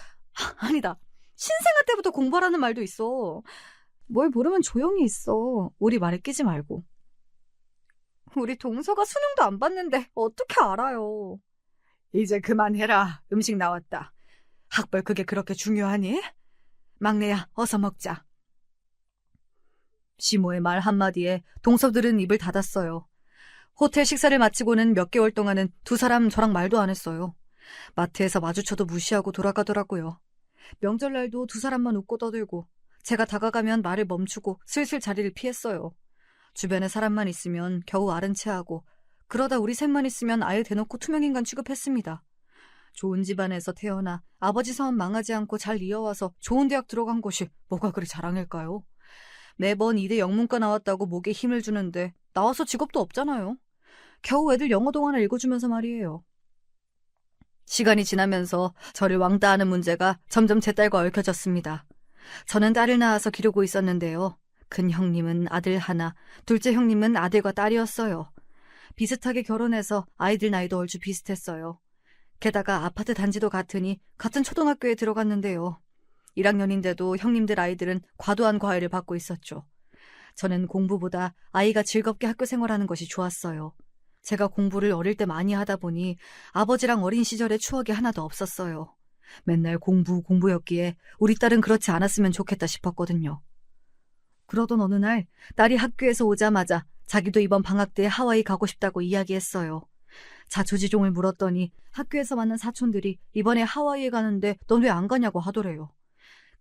아니다, 신생아 때부터 공부하라는 말도 있어. 뭘 모르면 조용히 있어. 우리 말에 끼지 말고. 우리 동서가 수능도 안 봤는데 어떻게 알아요? 이제 그만해라. 음식 나왔다. 학벌 그게 그렇게 중요하니? 막내야, 어서 먹자. 시모의 말 한마디에 동서들은 입을 닫았어요. 호텔 식사를 마치고는 몇 개월 동안은 두 사람 저랑 말도 안 했어요. 마트에서 마주쳐도 무시하고 돌아가더라고요. 명절날도 두 사람만 웃고 떠들고 제가 다가가면 말을 멈추고 슬슬 자리를 피했어요. 주변에 사람만 있으면 겨우 아른 체하고 그러다 우리 셋만 있으면 아예 대놓고 투명인간 취급했습니다. 좋은 집안에서 태어나 아버지 사업 망하지 않고 잘 이어와서 좋은 대학 들어간 것이 뭐가 그리 자랑일까요? 매번 이대 영문과 나왔다고 목에 힘을 주는데 나와서 직업도 없잖아요. 겨우 애들 영어 동화나 읽어주면서 말이에요. 시간이 지나면서 저를 왕따하는 문제가 점점 제 딸과 얽혀졌습니다. 저는 딸을 낳아서 기르고 있었는데요. 큰 형님은 아들 하나, 둘째 형님은 아들과 딸이었어요. 비슷하게 결혼해서 아이들 나이도 얼추 비슷했어요. 게다가 아파트 단지도 같으니 같은 초등학교에 들어갔는데요. 1학년인데도 형님들 아이들은 과도한 과외를 받고 있었죠. 저는 공부보다 아이가 즐겁게 학교 생활하는 것이 좋았어요. 제가 공부를 어릴 때 많이 하다 보니 아버지랑 어린 시절의 추억이 하나도 없었어요. 맨날 공부였기에 우리 딸은 그렇지 않았으면 좋겠다 싶었거든요. 그러던 어느 날 딸이 학교에서 오자마자 자기도 이번 방학 때 하와이 가고 싶다고 이야기했어요. 자초지종을 물었더니 학교에서 만난 사촌들이 이번에 하와이에 가는데 넌 왜 안 가냐고 하더래요.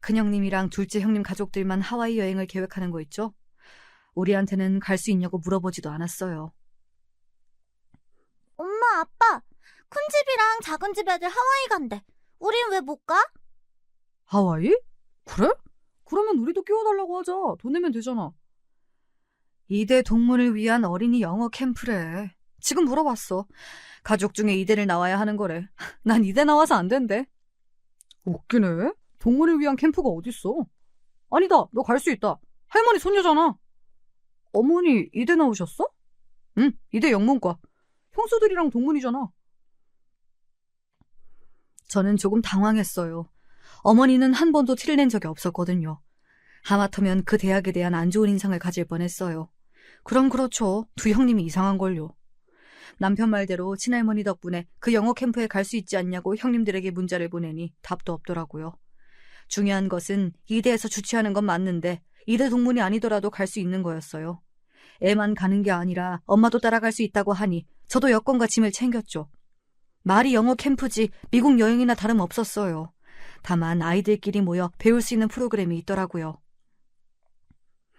큰형님이랑 둘째 형님 가족들만 하와이 여행을 계획하는 거 있죠? 우리한테는 갈 수 있냐고 물어보지도 않았어요. 엄마, 아빠, 큰 집이랑 작은 집 애들 하와이 간대. 우린 왜 못 가? 하와이? 그래? 그러면 우리도 끼워달라고 하자. 돈 내면 되잖아. 이대 동문을 위한 어린이 영어 캠프래. 지금 물어봤어. 가족 중에 이대를 나와야 하는 거래. 난 이대 나와서 안 된대. 웃기네. 동문을 위한 캠프가 어딨어. 아니다. 너 갈 수 있다. 할머니 손녀잖아. 어머니 이대 나오셨어? 응, 이대 영문과. 형수들이랑 동문이잖아. 저는 조금 당황했어요. 어머니는 한 번도 티를 낸 적이 없었거든요. 하마터면 그 대학에 대한 안 좋은 인상을 가질 뻔했어요. 그럼 그렇죠. 두 형님이 이상한걸요. 남편 말대로 친할머니 덕분에 그 영어 캠프에 갈 수 있지 않냐고 형님들에게 문자를 보내니 답도 없더라고요. 중요한 것은 이대에서 주최하는 건 맞는데 이대 동문이 아니더라도 갈 수 있는 거였어요. 애만 가는 게 아니라 엄마도 따라갈 수 있다고 하니 저도 여권과 짐을 챙겼죠. 말이 영어 캠프지 미국 여행이나 다름없었어요. 다만 아이들끼리 모여 배울 수 있는 프로그램이 있더라고요.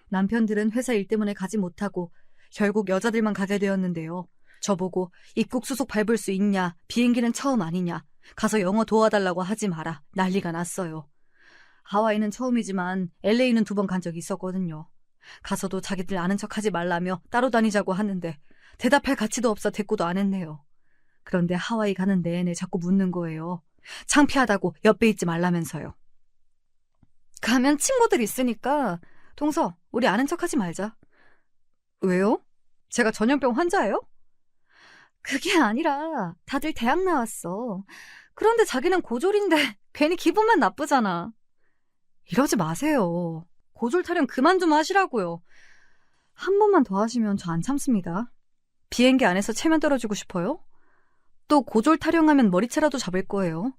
남편들은 회사 일 때문에 가지 못하고 결국 여자들만 가게 되었는데요. 저보고 입국 수속 밟을 수 있냐, 비행기는 처음 아니냐, 가서 영어 도와달라고 하지 마라, 난리가 났어요. 하와이는 처음이지만 LA는 2번 간 적이 있었거든요. 가서도 자기들 아는 척하지 말라며 따로 다니자고 하는데 대답할 가치도 없어 대꾸도 안 했네요. 그런데 하와이 가는 내내 자꾸 묻는 거예요. 창피하다고 옆에 있지 말라면서요. 가면 친구들 있으니까 동서, 우리 아는 척하지 말자. 왜요? 제가 전염병 환자예요? 그게 아니라 다들 대학 나왔어. 그런데 자기는 고졸인데 괜히 기분만 나쁘잖아. 이러지 마세요. 고졸 타령 그만 좀 하시라고요. 한 번만 더 하시면 저 안 참습니다. 비행기 안에서 체면 떨어지고 싶어요? 또 고졸 타령하면 머리채라도 잡을 거예요.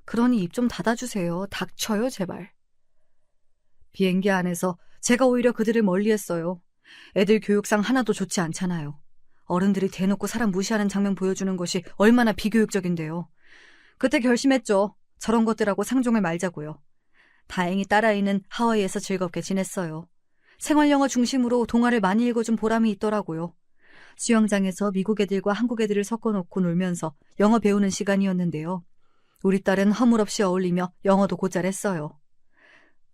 그러니 입 좀 닫아주세요. 닥쳐요, 제발. 비행기 안에서 제가 오히려 그들을 멀리했어요. 애들 교육상 하나도 좋지 않잖아요. 어른들이 대놓고 사람 무시하는 장면 보여주는 것이 얼마나 비교육적인데요. 그때 결심했죠. 저런 것들하고 상종을 말자고요. 다행히 딸아이는 하와이에서 즐겁게 지냈어요. 생활영어 중심으로 동화를 많이 읽어준 보람이 있더라고요. 수영장에서 미국 애들과 한국 애들을 섞어놓고 놀면서 영어 배우는 시간이었는데요. 우리 딸은 허물없이 어울리며 영어도 곧잘했어요.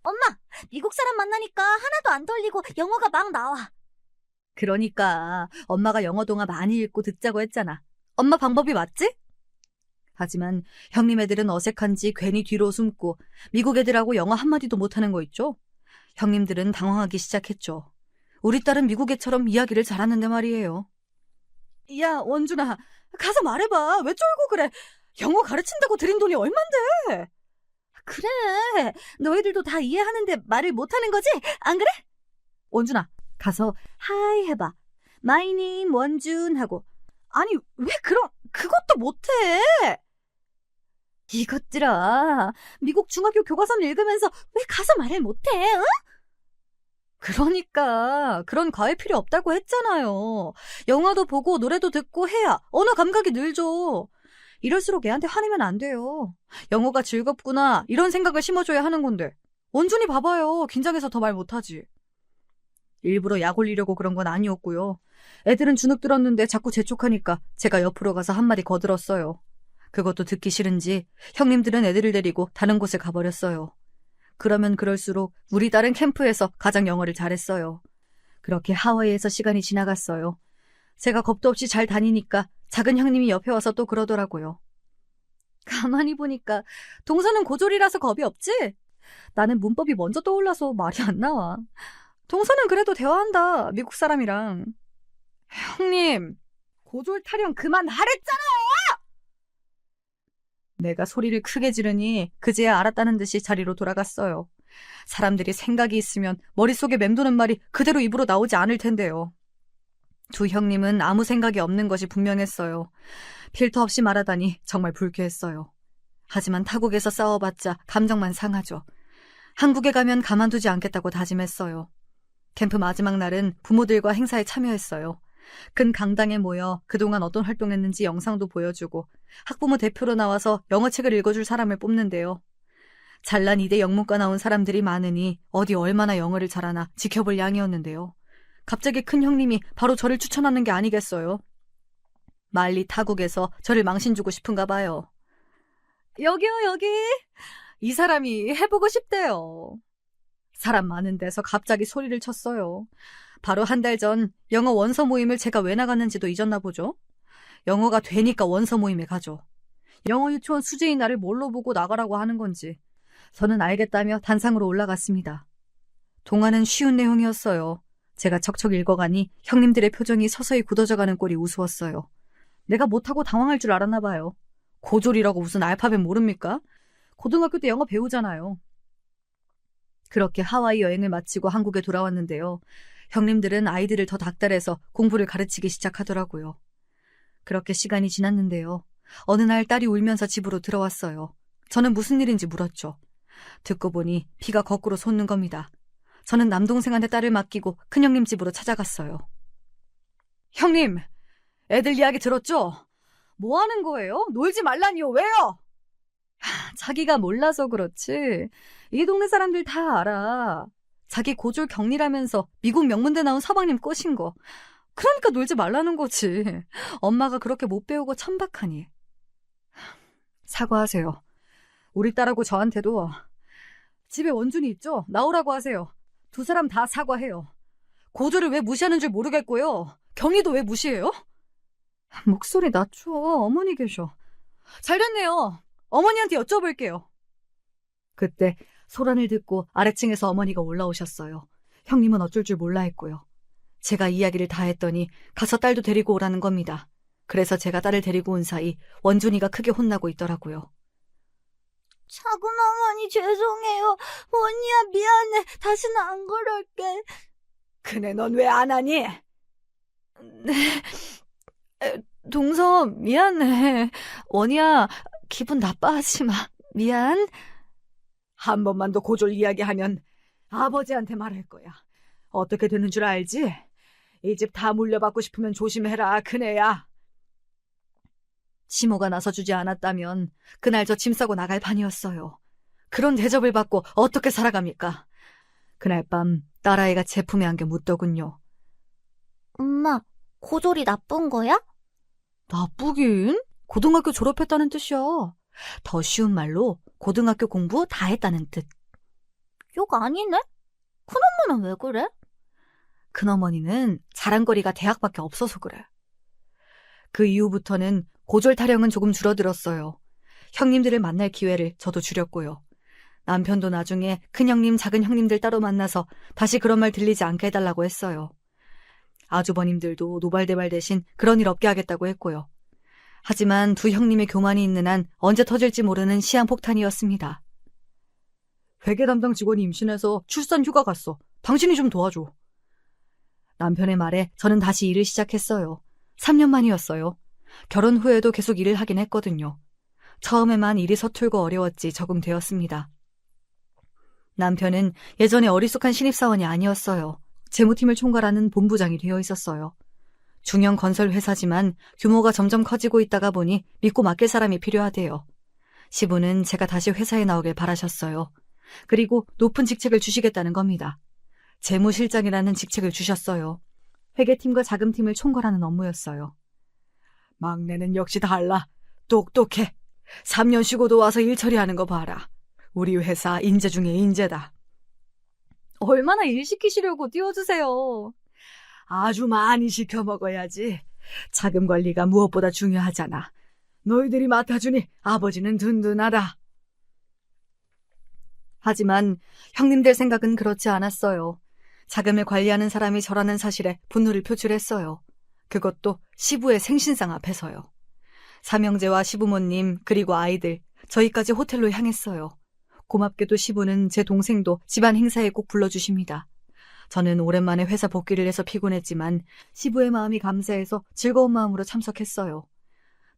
엄마, 미국 사람 만나니까 하나도 안 떨리고 영어가 막 나와. 그러니까 엄마가 영어 동화 많이 읽고 듣자고 했잖아. 엄마 방법이 맞지? 하지만 형님 애들은 어색한지 괜히 뒤로 숨고 미국 애들하고 영어 한마디도 못하는 거 있죠? 형님들은 당황하기 시작했죠. 우리 딸은 미국 애처럼 이야기를 잘하는데 말이에요. 야, 원준아, 가서 말해봐. 왜 쫄고 그래? 영어 가르친다고 들인 돈이 얼만데? 그래, 너희들도 다 이해하는데 말을 못하는 거지? 안 그래? 원준아, 가서 하이 해봐. My name 원준 하고. 아니, 왜 그것도 못해? 이것들아, 미국 중학교 교과서를 읽으면서 왜 가서 말을 못해? 응? 그러니까 그런 과외 필요 없다고 했잖아요. 영화도 보고 노래도 듣고 해야 언어 감각이 늘죠. 이럴수록 애한테 화내면 안 돼요. 영어가 즐겁구나 이런 생각을 심어줘야 하는 건데. 원준이 봐봐요. 긴장해서 더 말 못하지. 일부러 약 올리려고 그런 건 아니었고요. 애들은 주눅 들었는데 자꾸 재촉하니까 제가 옆으로 가서 한마디 거들었어요. 그것도 듣기 싫은지 형님들은 애들을 데리고 다른 곳에 가버렸어요. 그러면 그럴수록 우리 딸은 캠프에서 가장 영어를 잘했어요. 그렇게 하와이에서 시간이 지나갔어요. 제가 겁도 없이 잘 다니니까 작은 형님이 옆에 와서 또 그러더라고요. 가만히 보니까 동서는 고졸이라서 겁이 없지? 나는 문법이 먼저 떠올라서 말이 안 나와. 동서는 그래도 대화한다, 미국 사람이랑. 형님, 고졸 타령 그만하랬잖아요! 내가 소리를 크게 지르니 그제야 알았다는 듯이 자리로 돌아갔어요. 사람들이 생각이 있으면 머릿속에 맴도는 말이 그대로 입으로 나오지 않을 텐데요. 두 형님은 아무 생각이 없는 것이 분명했어요. 필터 없이 말하다니 정말 불쾌했어요. 하지만 타국에서 싸워봤자 감정만 상하죠. 한국에 가면 가만두지 않겠다고 다짐했어요. 캠프 마지막 날은 부모들과 행사에 참여했어요. 큰 강당에 모여 그동안 어떤 활동했는지 영상도 보여주고 학부모 대표로 나와서 영어책을 읽어줄 사람을 뽑는데요. 잘난 이대 영문과 나온 사람들이 많으니 어디 얼마나 영어를 잘하나 지켜볼 양이었는데요. 갑자기 큰 형님이 바로 저를 추천하는 게 아니겠어요. 말리 타국에서 저를 망신주고 싶은가 봐요. 여기요, 여기. 이 사람이 해보고 싶대요. 사람 많은 데서 갑자기 소리를 쳤어요. 바로 한 달 전 영어 원서 모임을 제가 왜 나갔는지도 잊었나 보죠. 영어가 되니까 원서 모임에 가죠. 영어 유치원 수재인 나를 뭘로 보고 나가라고 하는 건지 저는 알겠다며 단상으로 올라갔습니다. 동화는 쉬운 내용이었어요. 제가 척척 읽어가니 형님들의 표정이 서서히 굳어져가는 꼴이 우스웠어요. 내가 못하고 당황할 줄 알았나 봐요. 고졸이라고 무슨 알파벳 모릅니까? 고등학교 때 영어 배우잖아요. 그렇게 하와이 여행을 마치고 한국에 돌아왔는데요. 형님들은 아이들을 더 닥달해서 공부를 가르치기 시작하더라고요. 그렇게 시간이 지났는데요. 어느 날 딸이 울면서 집으로 들어왔어요. 저는 무슨 일인지 물었죠. 듣고 보니 피가 거꾸로 솟는 겁니다. 저는 남동생한테 딸을 맡기고 큰형님 집으로 찾아갔어요. 형님, 애들 이야기 들었죠? 뭐 하는 거예요? 놀지 말라니요. 왜요? 자기가 몰라서 그렇지. 이 동네 사람들 다 알아. 자기 고졸 격리라면서 미국 명문대 나온 서방님 꼬신 거. 그러니까 놀지 말라는 거지. 엄마가 그렇게 못 배우고 천박하니. 사과하세요. 우리 딸하고 저한테도 집에 원준이 있죠? 나오라고 하세요. 두 사람 다 사과해요. 고졸을 왜 무시하는 줄 모르겠고요. 경희도 왜 무시해요? 목소리 낮춰. 어머니 계셔. 잘됐네요. 어머니한테 여쭤볼게요. 그때 소란을 듣고 아래층에서 어머니가 올라오셨어요. 형님은 어쩔 줄 몰라 했고요. 제가 이야기를 다 했더니 가서 딸도 데리고 오라는 겁니다. 그래서 제가 딸을 데리고 온 사이 원준이가 크게 혼나고 있더라고요. 작은 어머니 죄송해요. 원희야 미안해. 다시는 안 그럴게. 그네 넌 왜 안 하니? 네, 동서 미안해. 원희야 기분 나빠하지 마. 미안. 한 번만 더 고졸 이야기하면 아버지한테 말할 거야. 어떻게 되는 줄 알지? 이 집 다 물려받고 싶으면 조심해라. 그네야. 시모가 나서주지 않았다면 그날 저 짐 싸고 나갈 판이었어요. 그런 대접을 받고 어떻게 살아갑니까? 그날 밤 딸아이가 제 품에 안겨 묻더군요. 엄마, 고졸이 나쁜 거야? 나쁘긴? 고등학교 졸업했다는 뜻이야. 더 쉬운 말로 고등학교 공부 다 했다는 뜻. 욕 아니네? 큰엄마는 왜 그래? 큰어머니는 자랑거리가 대학밖에 없어서 그래. 그 이후부터는 고졸 타령은 조금 줄어들었어요. 형님들을 만날 기회를 저도 줄였고요. 남편도 나중에 큰형님, 작은형님들 따로 만나서 다시 그런 말 들리지 않게 해달라고 했어요. 아주버님들도 노발대발 대신 그런 일 없게 하겠다고 했고요. 하지만 두 형님의 교만이 있는 한 언제 터질지 모르는 시한폭탄이었습니다. 회계 담당 직원이 임신해서 출산 휴가 갔어. 당신이 좀 도와줘. 남편의 말에 저는 다시 일을 시작했어요. 3년 만이었어요. 결혼 후에도 계속 일을 하긴 했거든요. 처음에만 일이 서툴고 어려웠지 적응되었습니다. 남편은 예전에 어리숙한 신입사원이 아니었어요. 재무팀을 총괄하는 본부장이 되어 있었어요. 중형 건설 회사지만 규모가 점점 커지고 있다가 보니 믿고 맡길 사람이 필요하대요. 시부는 제가 다시 회사에 나오길 바라셨어요. 그리고 높은 직책을 주시겠다는 겁니다. 재무실장이라는 직책을 주셨어요. 회계팀과 자금팀을 총괄하는 업무였어요. 막내는 역시 달라. 똑똑해. 3년 쉬고도 와서 일 처리하는 거 봐라. 우리 회사 인재 중에 인재다. 얼마나 일 시키시려고 띄워주세요. 아주 많이 시켜 먹어야지. 자금 관리가 무엇보다 중요하잖아. 너희들이 맡아주니 아버지는 든든하다. 하지만 형님들 생각은 그렇지 않았어요. 자금을 관리하는 사람이 저라는 사실에 분노를 표출했어요. 그것도 시부의 생신상 앞에서요. 삼형제와 시부모님 그리고 아이들 저희까지 호텔로 향했어요. 고맙게도 시부는 제 동생도 집안 행사에 꼭 불러주십니다. 저는 오랜만에 회사 복귀를 해서 피곤했지만 시부의 마음이 감사해서 즐거운 마음으로 참석했어요.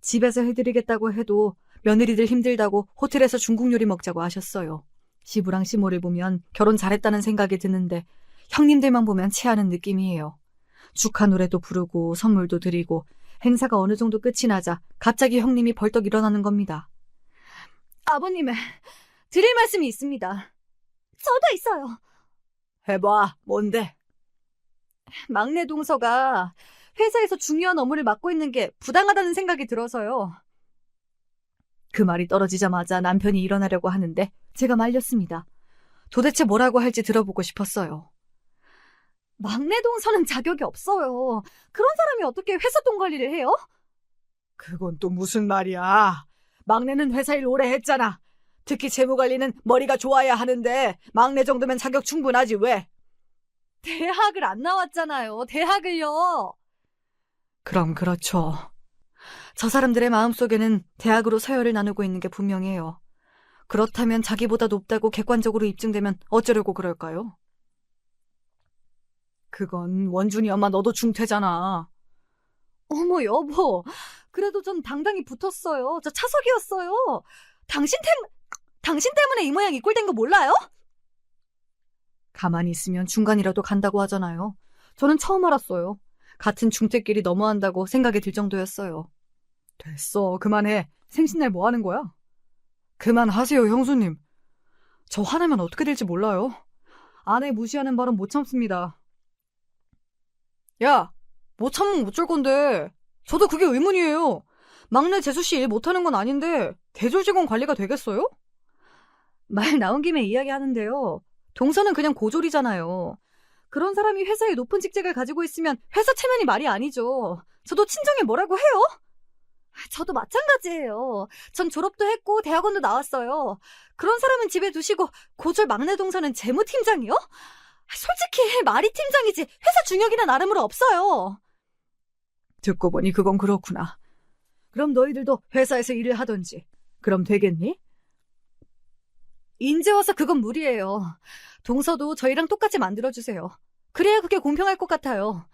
집에서 해드리겠다고 해도 며느리들 힘들다고 호텔에서 중국 요리 먹자고 하셨어요. 시부랑 시모를 보면 결혼 잘했다는 생각이 드는데 형님들만 보면 체하는 느낌이에요. 축하 노래도 부르고 선물도 드리고 행사가 어느 정도 끝이 나자 갑자기 형님이 벌떡 일어나는 겁니다. 아버님, 드릴 말씀이 있습니다. 저도 있어요. 해봐, 뭔데? 막내 동서가 회사에서 중요한 업무를 맡고 있는 게 부당하다는 생각이 들어서요. 그 말이 떨어지자마자 남편이 일어나려고 하는데 제가 말렸습니다. 도대체 뭐라고 할지 들어보고 싶었어요. 막내 동서는 자격이 없어요. 그런 사람이 어떻게 회사 돈 관리를 해요? 그건 또 무슨 말이야. 막내는 회사 일 오래 했잖아. 특히 재무관리는 머리가 좋아야 하는데 막내 정도면 자격 충분하지 왜? 대학을 안 나왔잖아요. 대학을요. 그럼 그렇죠. 저 사람들의 마음속에는 대학으로 서열을 나누고 있는 게 분명해요. 그렇다면 자기보다 높다고 객관적으로 입증되면 어쩌려고 그럴까요? 그건 원준이 엄마 너도 중퇴잖아. 어머, 여보. 그래도 전 당당히 붙었어요. 저 차석이었어요. 당신 때문에 이 모양 이 꼴 된 거 몰라요? 가만히 있으면 중간이라도 간다고 하잖아요. 저는 처음 알았어요. 같은 중퇴끼리 너무한다고 생각이 들 정도였어요. 됐어, 그만해. 생신날 뭐 하는 거야? 그만하세요, 형수님. 저 화내면 어떻게 될지 몰라요. 아내 무시하는 발언 못 참습니다. 야, 못 참으면 어쩔 건데. 저도 그게 의문이에요. 막내 재수씨 일 못하는 건 아닌데 대졸 직원 관리가 되겠어요? 말 나온 김에 이야기하는데요. 동서는 그냥 고졸이잖아요. 그런 사람이 회사에 높은 직책을 가지고 있으면 회사 체면이 말이 아니죠. 저도 친정에 뭐라고 해요? 저도 마찬가지예요. 전 졸업도 했고 대학원도 나왔어요. 그런 사람은 집에 두시고 고졸 막내 동서는 재무팀장이요? 솔직히 말이 팀장이지 회사 중역이나 나름으로 없어요. 듣고 보니 그건 그렇구나. 그럼 너희들도 회사에서 일을 하던지. 그럼 되겠니? 인제 와서 그건 무리예요. 동서도 저희랑 똑같이 만들어주세요. 그래야 그게 공평할 것 같아요.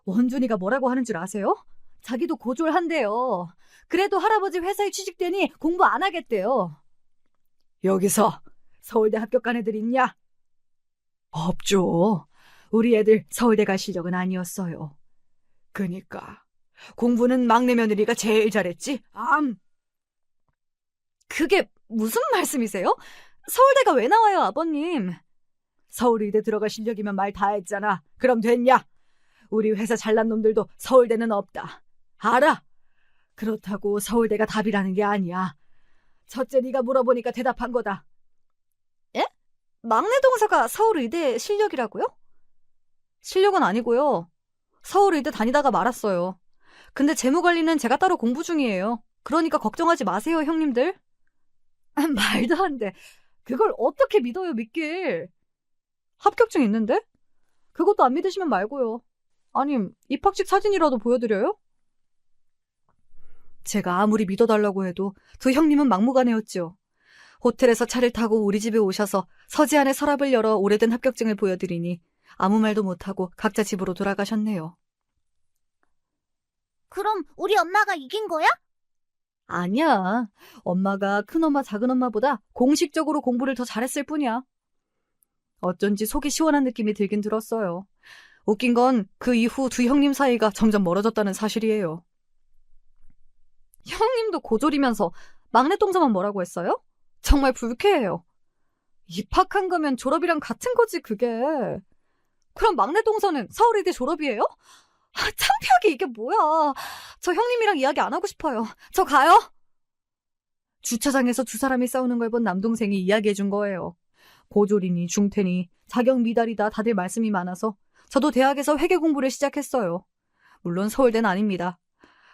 원준이가 뭐라고 하는 줄 아세요? 자기도 고졸한대요. 그래도 할아버지 회사에 취직되니 공부 안 하겠대요. 여기서 서울대 합격한 애들 있냐? 없죠. 우리 애들 서울대 갈 실력은 아니었어요. 그니까 공부는 막내 며느리가 제일 잘했지. 그게 무슨 말씀이세요? 서울대가 왜 나와요, 아버님? 서울의대 들어갈 실력이면 말 다 했잖아. 그럼 됐냐? 우리 회사 잘난 놈들도 서울대는 없다. 알아? 그렇다고 서울대가 답이라는 게 아니야. 첫째 네가 물어보니까 대답한 거다. 예? 막내 동서가 서울의대 실력이라고요? 실력은 아니고요. 서울의대 다니다가 말았어요. 근데 재무관리는 제가 따로 공부 중이에요. 그러니까 걱정하지 마세요, 형님들. 말도 안 돼. 그걸 어떻게 믿어요, 믿길. 합격증 있는데? 그것도 안 믿으시면 말고요. 아님, 입학식 사진이라도 보여드려요? 제가 아무리 믿어달라고 해도 두 형님은 막무가내였죠. 호텔에서 차를 타고 우리 집에 오셔서 서재 안에 서랍을 열어 오래된 합격증을 보여드리니 아무 말도 못하고 각자 집으로 돌아가셨네요. 그럼 우리 엄마가 이긴 거야? 아니야. 엄마가 큰엄마, 작은엄마보다 공식적으로 공부를 더 잘했을 뿐이야. 어쩐지 속이 시원한 느낌이 들긴 들었어요. 웃긴 건 그 이후 두 형님 사이가 점점 멀어졌다는 사실이에요. 형님도 고졸이면서 막내 동서만 뭐라고 했어요? 정말 불쾌해요. 입학한 거면 졸업이랑 같은 거지, 그게. 그럼 막내 동서는 서울의대 졸업이에요? 창피하게 이게 뭐야. 저 형님이랑 이야기 안 하고 싶어요. 저 가요. 주차장에서 두 사람이 싸우는 걸 본 남동생이 이야기해준 거예요. 고졸이니 중퇴니 자격 미달이다 다들 말씀이 많아서 저도 대학에서 회계 공부를 시작했어요. 물론 서울대는 아닙니다.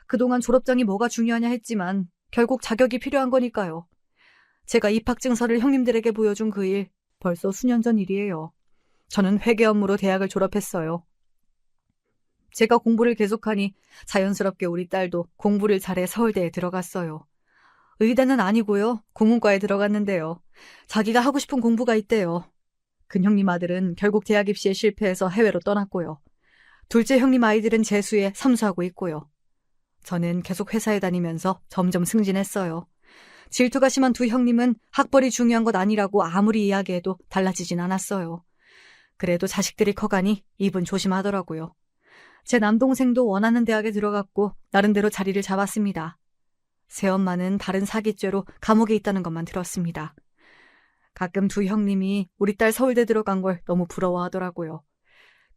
그동안 졸업장이 뭐가 중요하냐 했지만 결국 자격이 필요한 거니까요. 제가 입학증서를 형님들에게 보여준 그 일, 벌써 수년 전 일이에요. 저는 회계 업무로 대학을 졸업했어요. 제가 공부를 계속하니 자연스럽게 우리 딸도 공부를 잘해 서울대에 들어갔어요. 의대는 아니고요. 공문과에 들어갔는데요. 자기가 하고 싶은 공부가 있대요. 큰 형님 아들은 결국 대학 입시에 실패해서 해외로 떠났고요. 둘째 형님 아이들은 재수에 삼수하고 있고요. 저는 계속 회사에 다니면서 점점 승진했어요. 질투가 심한 두 형님은 학벌이 중요한 것 아니라고 아무리 이야기해도 달라지진 않았어요. 그래도 자식들이 커가니 입은 조심하더라고요. 제 남동생도 원하는 대학에 들어갔고 나름대로 자리를 잡았습니다. 새엄마는 다른 사기죄로 감옥에 있다는 것만 들었습니다. 가끔 두 형님이 우리 딸 서울대 들어간 걸 너무 부러워하더라고요.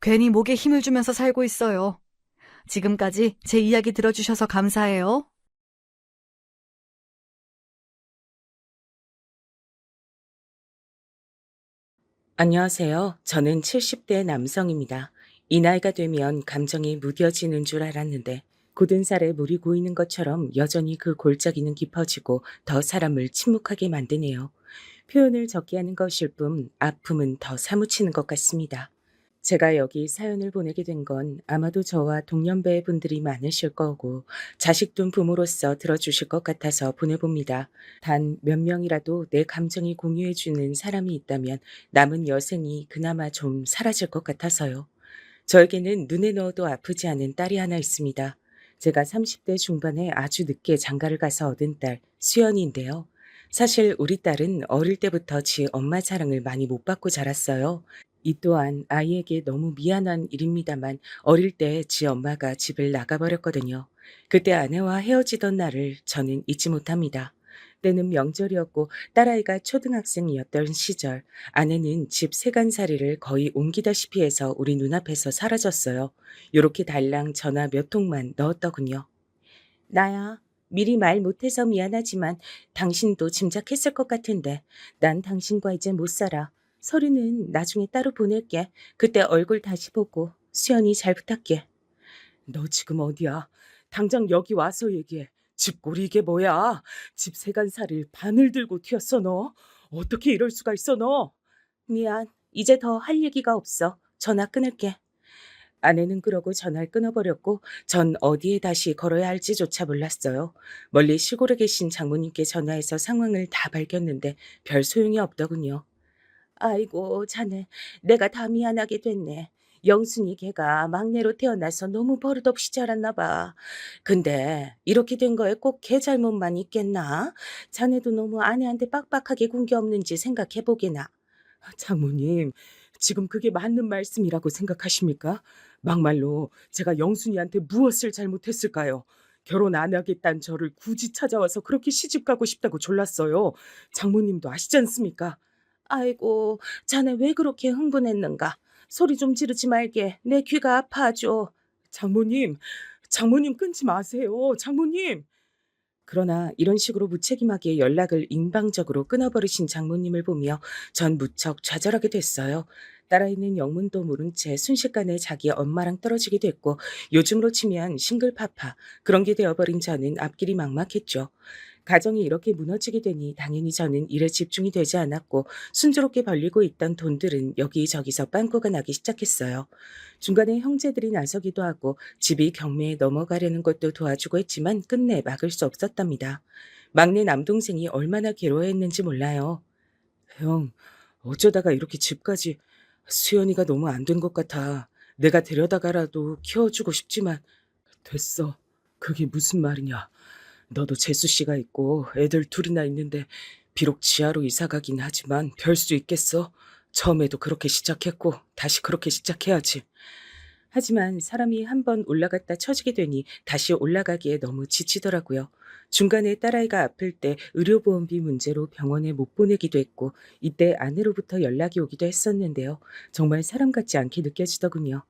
괜히 목에 힘을 주면서 살고 있어요. 지금까지 제 이야기 들어주셔서 감사해요. 안녕하세요. 저는 70대 남성입니다. 이 나이가 되면 감정이 무뎌지는 줄 알았는데 굳은 살에 물이 고이는 것처럼 여전히 그 골짜기는 깊어지고 더 사람을 침묵하게 만드네요. 표현을 적게 하는 것일 뿐 아픔은 더 사무치는 것 같습니다. 제가 여기 사연을 보내게 된 건 아마도 저와 동년배의 분들이 많으실 거고 자식둔 부모로서 들어주실 것 같아서 보내봅니다. 단 몇 명이라도 내 감정이 공유해주는 사람이 있다면 남은 여생이 그나마 좀 사라질 것 같아서요. 저에게는 눈에 넣어도 아프지 않은 딸이 하나 있습니다. 제가 30대 중반에 아주 늦게 장가를 가서 얻은 딸, 수연이인데요. 사실 우리 딸은 어릴 때부터 지 엄마 사랑을 많이 못 받고 자랐어요. 이 또한 아이에게 너무 미안한 일입니다만 어릴 때 지 엄마가 집을 나가버렸거든요. 그때 아내와 헤어지던 날을 저는 잊지 못합니다. 때는 명절이었고 딸아이가 초등학생이었던 시절 아내는 집 세간살이를 거의 옮기다시피 해서 우리 눈앞에서 사라졌어요. 요렇게 달랑 전화 몇 통만 넣었더군요. 나야, 미리 말 못해서 미안하지만 당신도 짐작했을 것 같은데 난 당신과 이제 못 살아. 서류는 나중에 따로 보낼게. 그때 얼굴 다시 보고 수연이 잘 부탁해. 너 지금 어디야? 당장 여기 와서 얘기해. 집골이 이게 뭐야? 집 세간살이를 바늘 들고 튀었어 너. 어떻게 이럴 수가 있어 너? 미안. 이제 더 할 얘기가 없어. 전화 끊을게. 아내는 그러고 전화를 끊어버렸고 전 어디에 다시 걸어야 할지조차 몰랐어요. 멀리 시골에 계신 장모님께 전화해서 상황을 다 밝혔는데 별 소용이 없더군요. 아이고 자네 내가 다 미안하게 됐네. 영순이 걔가 막내로 태어나서 너무 버릇없이 자랐나 봐. 근데 이렇게 된 거에 꼭 걔 잘못만 있겠나? 자네도 너무 아내한테 빡빡하게 군 게 없는지 생각해 보게나. 장모님, 지금 그게 맞는 말씀이라고 생각하십니까? 막말로 제가 영순이한테 무엇을 잘못했을까요? 결혼 안 하겠다는 저를 굳이 찾아와서 그렇게 시집 가고 싶다고 졸랐어요. 장모님도 아시지 않습니까? 아이고, 자네 왜 그렇게 흥분했는가? 소리 좀 지르지 말게. 내 귀가 아파하죠. 장모님, 장모님 끊지 마세요. 장모님. 그러나 이런 식으로 무책임하게 연락을 인방적으로 끊어버리신 장모님을 보며 전 무척 좌절하게 됐어요. 딸아이는 영문도 모른 채 순식간에 자기 엄마랑 떨어지게 됐고 요즘으로 치면 싱글파파 그런 게 되어버린 저는 앞길이 막막했죠. 가정이 이렇게 무너지게 되니 당연히 저는 일에 집중이 되지 않았고 순조롭게 벌리고 있던 돈들은 여기저기서 빵꾸가 나기 시작했어요. 중간에 형제들이 나서기도 하고 집이 경매에 넘어가려는 것도 도와주고 했지만 끝내 막을 수 없었답니다. 막내 남동생이 얼마나 괴로워했는지 몰라요. 형, 어쩌다가 이렇게 집까지 수연이가 너무 안 된 것 같아. 내가 데려다가라도 키워주고 싶지만 됐어. 그게 무슨 말이냐. 너도 재수 씨가 있고 애들 둘이나 있는데 비록 지하로 이사 가긴 하지만 별 수 있겠어. 처음에도 그렇게 시작했고 다시 그렇게 시작해야지. 하지만 사람이 한번 올라갔다 처지게 되니 다시 올라가기에 너무 지치더라고요. 중간에 딸아이가 아플 때 의료보험비 문제로 병원에 못 보내기도 했고 이때 아내로부터 연락이 오기도 했었는데요. 정말 사람 같지 않게 느껴지더군요.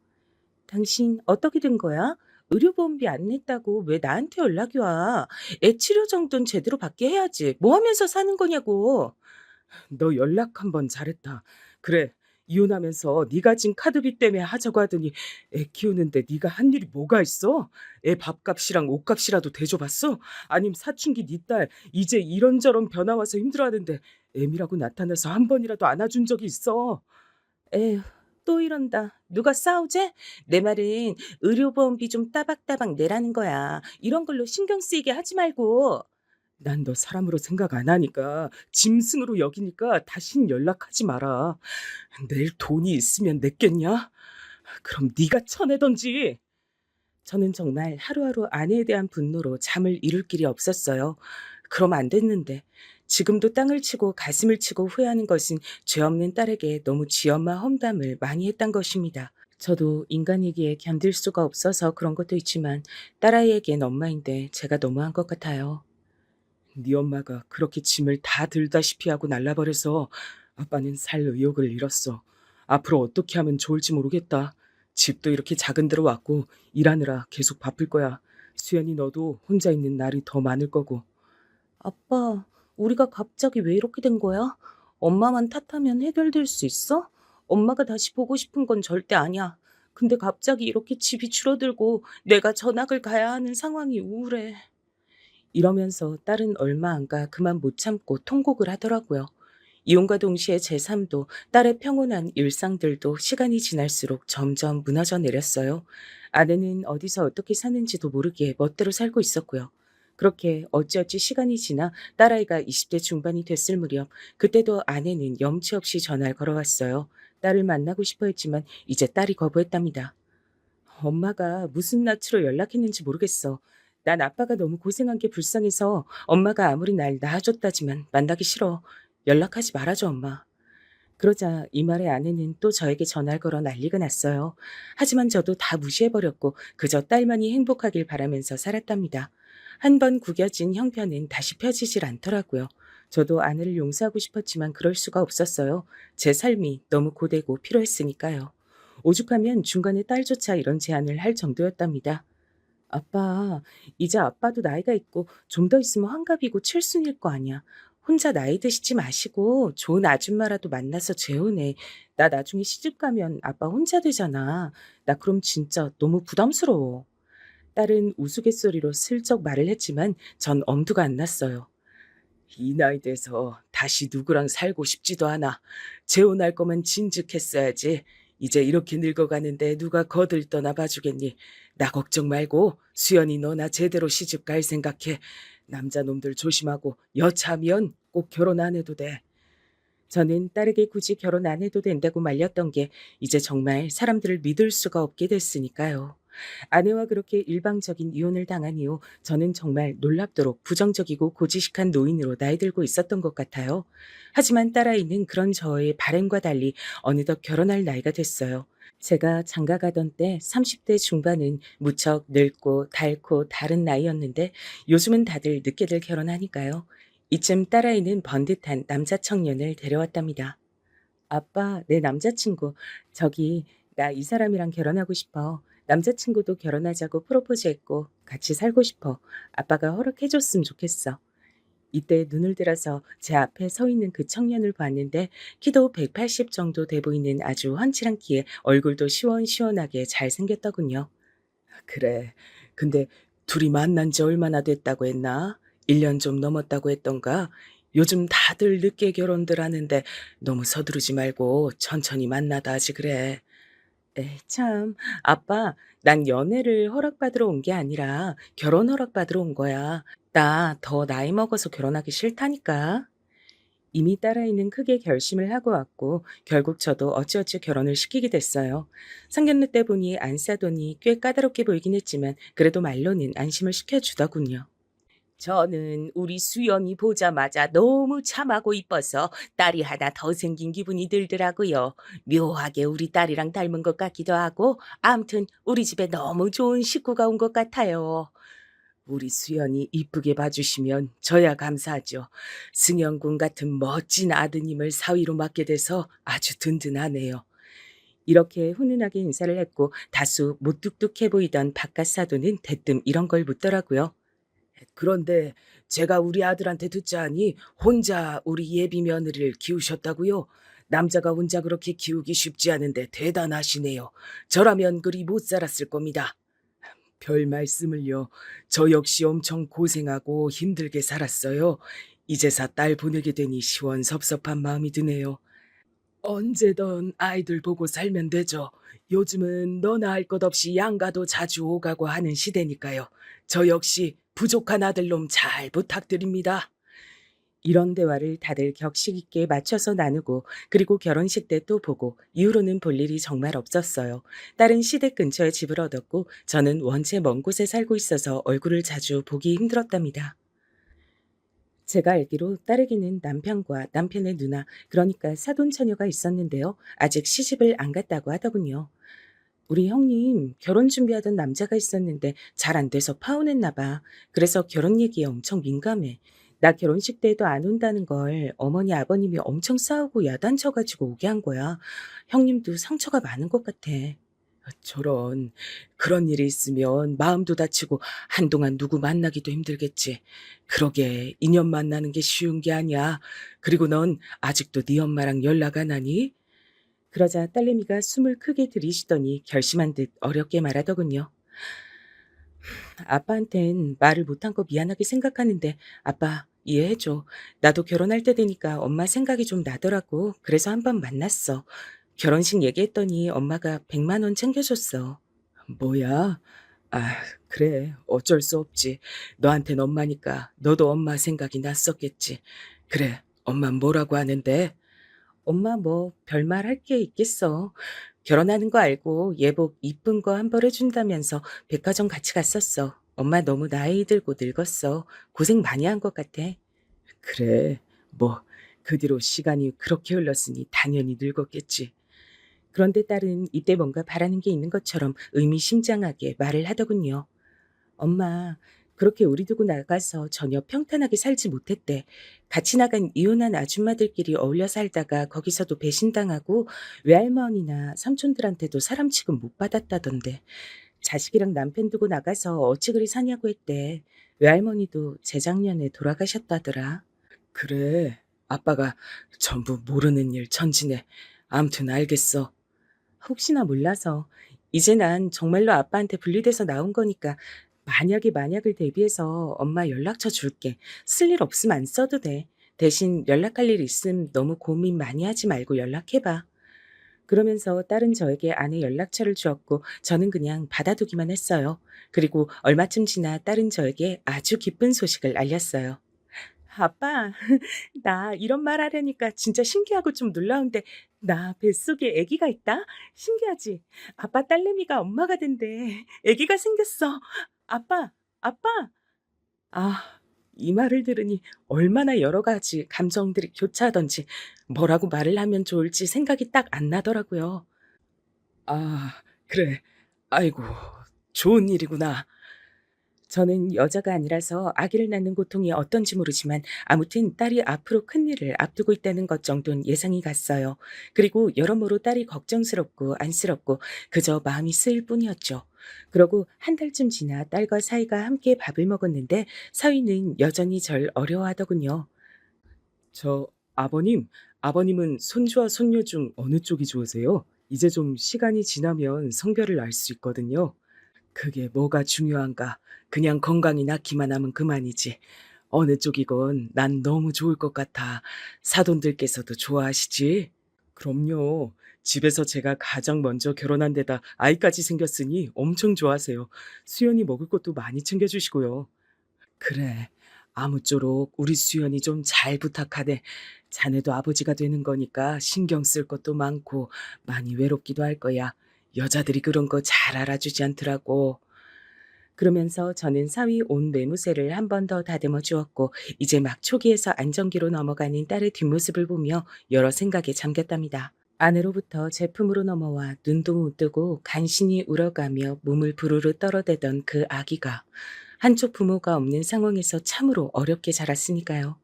당신 어떻게 된 거야? 의료보험비 안 냈다고 왜 나한테 연락이 와? 애 치료 정도는 제대로 받게 해야지. 뭐 하면서 사는 거냐고. 너 연락 한번 잘했다. 그래, 이혼하면서 네가 진 카드비 때문에 하자고 하더니 애 키우는데 네가 한 일이 뭐가 있어? 애 밥값이랑 옷값이라도 대줘봤어? 아님 사춘기 네 딸 이제 이런저런 변화 와서 힘들어하는데 애미라고 나타나서 한 번이라도 안아준 적이 있어? 에휴, 또 이런다. 누가 싸우재? 내 말은 의료보험비 좀 따박따박 내라는 거야. 이런 걸로 신경 쓰이게 하지 말고. 난 너 사람으로 생각 안 하니까 짐승으로 여기니까 다신 연락하지 마라. 내일 돈이 있으면 냈겠냐? 그럼 네가 쳐내던지. 저는 정말 하루하루 아내에 대한 분노로 잠을 이룰 길이 없었어요. 그럼 안 됐는데 지금도 땅을 치고 가슴을 치고 후회하는 것은 죄 없는 딸에게 너무 쥐엄마 험담을 많이 했단 것입니다. 저도 인간이기에 견딜 수가 없어서 그런 것도 있지만 딸아이에겐 엄마인데 제가 너무한 것 같아요. 네 엄마가 그렇게 짐을 다 들다시피 하고 날라버려서 아빠는 살 의욕을 잃었어. 앞으로 어떻게 하면 좋을지 모르겠다. 집도 이렇게 작은 데로 왔고 일하느라 계속 바쁠 거야. 수연이 너도 혼자 있는 날이 더 많을 거고. 아빠, 우리가 갑자기 왜 이렇게 된 거야? 엄마만 탓하면 해결될 수 있어? 엄마가 다시 보고 싶은 건 절대 아니야. 근데 갑자기 이렇게 집이 줄어들고 내가 전학을 가야 하는 상황이 우울해. 이러면서 딸은 얼마 안 가 그만 못 참고 통곡을 하더라고요. 이혼과 동시에 제 삶도 딸의 평온한 일상들도 시간이 지날수록 점점 무너져 내렸어요. 아내는 어디서 어떻게 사는지도 모르게 멋대로 살고 있었고요. 그렇게 어찌어찌 시간이 지나 딸아이가 20대 중반이 됐을 무렵 그때도 아내는 염치 없이 전화를 걸어왔어요. 딸을 만나고 싶어 했지만 이제 딸이 거부했답니다. 엄마가 무슨 낯으로 연락했는지 모르겠어. 난 아빠가 너무 고생한 게 불쌍해서 엄마가 아무리 날 낳아줬다지만 만나기 싫어. 연락하지 말아줘, 엄마. 그러자 이 말에 아내는 또 저에게 전화를 걸어 난리가 났어요. 하지만 저도 다 무시해버렸고 그저 딸만이 행복하길 바라면서 살았답니다. 한 번 구겨진 형편은 다시 펴지질 않더라고요. 저도 아내를 용서하고 싶었지만 그럴 수가 없었어요. 제 삶이 너무 고되고 필요했으니까요. 오죽하면 중간에 딸조차 이런 제안을 할 정도였답니다. 아빠, 이제 아빠도 나이가 있고 좀 더 있으면 환갑이고 칠순일 거 아니야. 혼자 나이 드시지 마시고 좋은 아줌마라도 만나서 재혼해. 나 나중에 시집 가면 아빠 혼자 되잖아. 나 그럼 진짜 너무 부담스러워. 딸은 우스갯소리로 슬쩍 말을 했지만 전 엄두가 안 났어요. 이 나이 돼서 다시 누구랑 살고 싶지도 않아. 재혼할 거면 진즉했어야지. 이제 이렇게 늙어가는데 누가 거들 떠나 봐주겠니. 나 걱정 말고 수연이 너나 제대로 시집 갈 생각해. 남자 놈들 조심하고 여차하면 꼭 결혼 안 해도 돼. 저는 딸에게 굳이 결혼 안 해도 된다고 말렸던 게 이제 정말 사람들을 믿을 수가 없게 됐으니까요. 아내와 그렇게 일방적인 이혼을 당한 이후 저는 정말 놀랍도록 부정적이고 고지식한 노인으로 나이 들고 있었던 것 같아요. 하지만 딸아이는 그런 저의 바램과 달리 어느덧 결혼할 나이가 됐어요. 제가 장가 가던 때 30대 중반은 무척 늙고 닳고 다른 나이였는데 요즘은 다들 늦게들 결혼하니까요. 이쯤 딸아이는 번듯한 남자 청년을 데려왔답니다. 아빠, 내 남자친구. 저기, 나 이 사람이랑 결혼하고 싶어. 남자친구도 결혼하자고 프로포즈했고 같이 살고 싶어. 아빠가 허락해줬으면 좋겠어. 이때 눈을 들어서 제 앞에 서 있는 그 청년을 봤는데 키도 180 정도 돼 보이는 아주 훤칠한 키에 얼굴도 시원시원하게 잘생겼더군요. 그래. 근데 둘이 만난 지 얼마나 됐다고 했나? 1년 좀 넘었다고 했던가? 요즘 다들 늦게 결혼들 하는데 너무 서두르지 말고 천천히 만나다 하지 그래. 에이, 참. 아빠, 난 연애를 허락받으러 온 게 아니라 결혼 허락받으러 온 거야. 나 더 나이 먹어서 결혼하기 싫다니까. 이미 딸아이는 크게 결심을 하고 왔고 결국 저도 어찌어찌 결혼을 시키게 됐어요. 상견례 때 보니 안 싸더니 꽤 까다롭게 보이긴 했지만 그래도 말로는 안심을 시켜주더군요. 저는 우리 수연이 보자마자 너무 참하고 이뻐서 딸이 하나 더 생긴 기분이 들더라고요. 묘하게 우리 딸이랑 닮은 것 같기도 하고 암튼 우리 집에 너무 좋은 식구가 온 것 같아요. 우리 수연이 이쁘게 봐주시면 저야 감사하죠. 승영군 같은 멋진 아드님을 사위로 맡게 돼서 아주 든든하네요. 이렇게 훈훈하게 인사를 했고 다수 무뚝뚝해 보이던 바깥 사돈은 대뜸 이런 걸 묻더라고요. 그런데 제가 우리 아들한테 듣자하니 혼자 우리 예비 며느리를 키우셨다고요? 남자가 혼자 그렇게 키우기 쉽지 않은데 대단하시네요. 저라면 그리 못 살았을 겁니다. 별 말씀을요. 저 역시 엄청 고생하고 힘들게 살았어요. 이제서 딸 보내게 되니 시원섭섭한 마음이 드네요. 언제든 아이들 보고 살면 되죠. 요즘은 너나 할 것 없이 양가도 자주 오가고 하는 시대니까요. 저 역시 부족한 아들놈 잘 부탁드립니다. 이런 대화를 다들 격식 있게 맞춰서 나누고 그리고 결혼식 때 또 보고 이후로는 볼 일이 정말 없었어요. 딸은 시댁 근처에 집을 얻었고 저는 원체 먼 곳에 살고 있어서 얼굴을 자주 보기 힘들었답니다. 제가 알기로 딸에게는 남편과 남편의 누나, 그러니까 사돈처녀가 있었는데요. 아직 시집을 안 갔다고 하더군요. 우리 형님 결혼 준비하던 남자가 있었는데 잘 안 돼서 파혼했나 봐. 그래서 결혼 얘기에 엄청 민감해. 나 결혼식 때에도 안 온다는 걸 어머니 아버님이 엄청 싸우고 야단쳐가지고 오게 한 거야. 형님도 상처가 많은 것 같아. 저런, 그런 일이 있으면 마음도 다치고 한동안 누구 만나기도 힘들겠지. 그러게 인연 만나는 게 쉬운 게 아니야. 그리고 넌 아직도 네 엄마랑 연락 안 하니? 그러자 딸내미가 숨을 크게 들이쉬더니 결심한 듯 어렵게 말하더군요. 아빠한텐 말을 못한 거 미안하게 생각하는데 아빠 이해해줘. 나도 결혼할 때 되니까 엄마 생각이 좀 나더라고. 그래서 한번 만났어. 결혼식 얘기했더니 엄마가 100만 원 챙겨줬어. 뭐야? 아, 그래. 어쩔 수 없지. 너한텐 엄마니까 너도 엄마 생각이 났었겠지. 그래. 엄마 뭐라고 하는데? 엄마 뭐 별말 할 게 있겠어. 결혼하는 거 알고 예복 이쁜 거 한 벌 해준다면서 백화점 같이 갔었어. 엄마 너무 나이 들고 늙었어. 고생 많이 한 것 같아. 그래, 뭐 그 뒤로 시간이 그렇게 흘렀으니 당연히 늙었겠지. 그런데 딸은 이때 뭔가 바라는 게 있는 것처럼 의미심장하게 말을 하더군요. 엄마, 그렇게 우리 두고 나가서 전혀 평탄하게 살지 못했대. 같이 나간 이혼한 아줌마들끼리 어울려 살다가 거기서도 배신당하고 외할머니나 삼촌들한테도 사람 취급 못 받았다던데. 자식이랑 남편 두고 나가서 어찌 그리 사냐고 했대. 외할머니도 재작년에 돌아가셨다더라. 그래, 아빠가 전부 모르는 일 천지네. 암튼 알겠어. 혹시나 몰라서. 이제 난 정말로 아빠한테 분리돼서 나온 거니까 만약에 만약을 대비해서 엄마 연락처 줄게. 쓸 일 없으면 안 써도 돼. 대신 연락할 일 있음 너무 고민 많이 하지 말고 연락해봐. 그러면서 딸은 저에게 아내 연락처를 주었고 저는 그냥 받아두기만 했어요. 그리고 얼마쯤 지나 딸은 저에게 아주 기쁜 소식을 알렸어요. 아빠, 나 이런 말 하려니까 진짜 신기하고 좀 놀라운데 나 뱃속에 아기가 있다? 신기하지? 아빠 딸내미가 엄마가 된대. 아기가 생겼어. 아빠, 아빠. 아, 이 말을 들으니 얼마나 여러 가지 감정들이 교차하던지 뭐라고 말을 하면 좋을지 생각이 딱 안 나더라고요. 아, 그래. 아이고, 좋은 일이구나. 저는 여자가 아니라서 아기를 낳는 고통이 어떤지 모르지만 아무튼 딸이 앞으로 큰일을 앞두고 있다는 것 정도는 예상이 갔어요. 그리고 여러모로 딸이 걱정스럽고 안쓰럽고 그저 마음이 쓰일 뿐이었죠. 그러고 한 달쯤 지나 딸과 사위가 함께 밥을 먹었는데 사위는 여전히 절 어려워하더군요. 아버님은 손주와 손녀 중 어느 쪽이 좋으세요? 이제 좀 시간이 지나면 성별을 알 수 있거든요. 그게 뭐가 중요한가? 그냥 건강히 낳기만 하면 그만이지. 어느 쪽이건 난 너무 좋을 것 같아. 사돈들께서도 좋아하시지? 그럼요. 집에서 제가 가장 먼저 결혼한 데다 아이까지 생겼으니 엄청 좋아하세요. 수연이 먹을 것도 많이 챙겨주시고요. 그래. 아무쪼록 우리 수연이 좀 잘 부탁하네. 자네도 아버지가 되는 거니까 신경 쓸 것도 많고 많이 외롭기도 할 거야. 여자들이 그런 거 잘 알아주지 않더라고. 그러면서 저는 사위 옷 매무새를 한 번 더 다듬어 주었고 이제 막 초기에서 안정기로 넘어가는 딸의 뒷모습을 보며 여러 생각에 잠겼답니다. 아내로부터 제품으로 넘어와 눈도 못 뜨고 간신히 울어가며 몸을 부르르 떨어대던 그 아기가 한쪽 부모가 없는 상황에서 참으로 어렵게 자랐으니까요.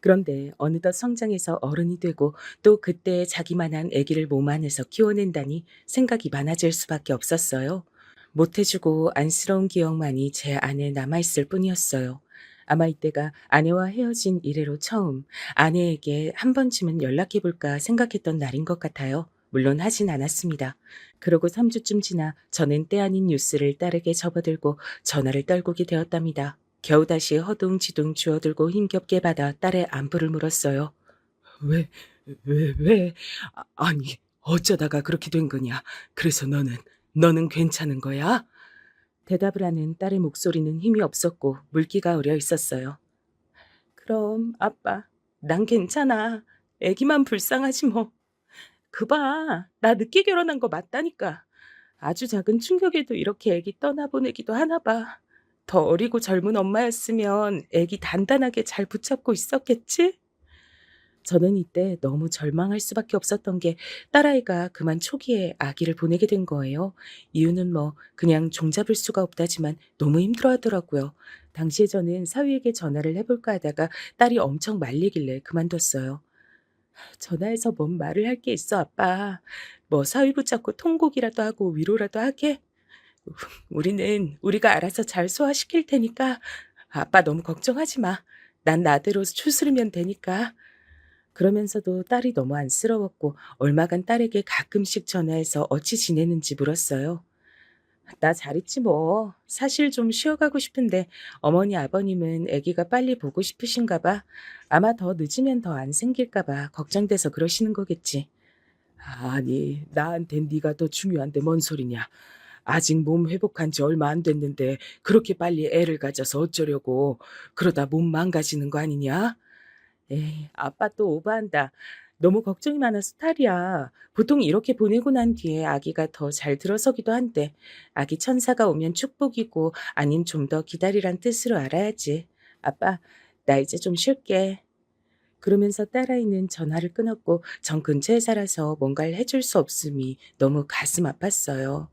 그런데 어느덧 성장해서 어른이 되고 또 그때 자기만한 아기를 몸 안에서 키워낸다니 생각이 많아질 수밖에 없었어요. 못해주고 안쓰러운 기억만이 제 안에 남아있을 뿐이었어요. 아마 이때가 아내와 헤어진 이래로 처음 아내에게 한 번쯤은 연락해볼까 생각했던 날인 것 같아요. 물론 하진 않았습니다. 그러고 3주쯤 지나 저는 때 아닌 뉴스를 딸에게 접어들고 전화를 떨구게 되었답니다. 겨우 다시 허둥지둥 주워들고 힘겹게 받아 딸의 안부를 물었어요. 왜? 아니, 어쩌다가 그렇게 된 거냐? 그래서 너는 괜찮은 거야? 대답을 하는 딸의 목소리는 힘이 없었고 물기가 어려 있었어요. 그럼 아빠, 난 괜찮아. 애기만 불쌍하지 뭐. 그봐, 나 늦게 결혼한 거 맞다니까. 아주 작은 충격에도 이렇게 애기 떠나보내기도 하나 봐. 더 어리고 젊은 엄마였으면 애기 단단하게 잘 붙잡고 있었겠지? 저는 이때 너무 절망할 수밖에 없었던 게 딸아이가 그만 초기에 아기를 보내게 된 거예요. 이유는 뭐 그냥 종잡을 수가 없다지만 너무 힘들어하더라고요. 당시에 저는 사위에게 전화를 해볼까 하다가 딸이 엄청 말리길래 그만뒀어요. 전화해서 뭔 말을 할 게 있어, 아빠. 뭐 사위 붙잡고 통곡이라도 하고 위로라도 하게? 우리는 우리가 알아서 잘 소화시킬 테니까 아빠 너무 걱정하지 마. 난 나대로 추스르면 되니까. 그러면서도 딸이 너무 안쓰러웠고 얼마간 딸에게 가끔씩 전화해서 어찌 지내는지 물었어요. 나 잘 있지 뭐. 사실 좀 쉬어가고 싶은데 어머니 아버님은 아기가 빨리 보고 싶으신가 봐. 아마 더 늦으면 더 안 생길까 봐 걱정돼서 그러시는 거겠지. 아니, 나한텐 네가 더 중요한데 뭔 소리냐. 아직 몸 회복한 지 얼마 안 됐는데 그렇게 빨리 애를 가져서 어쩌려고. 그러다 몸 망가지는 거 아니냐? 에이, 아빠 또 오버한다. 너무 걱정이 많아서 탈이야. 보통 이렇게 보내고 난 뒤에 아기가 더 잘 들어서기도 한데 아기 천사가 오면 축복이고 아님 좀 더 기다리란 뜻으로 알아야지. 아빠, 나 이제 좀 쉴게. 그러면서 딸아이는 전화를 끊었고 전 근처에 살아서 뭔가를 해줄 수 없음이 너무 가슴 아팠어요.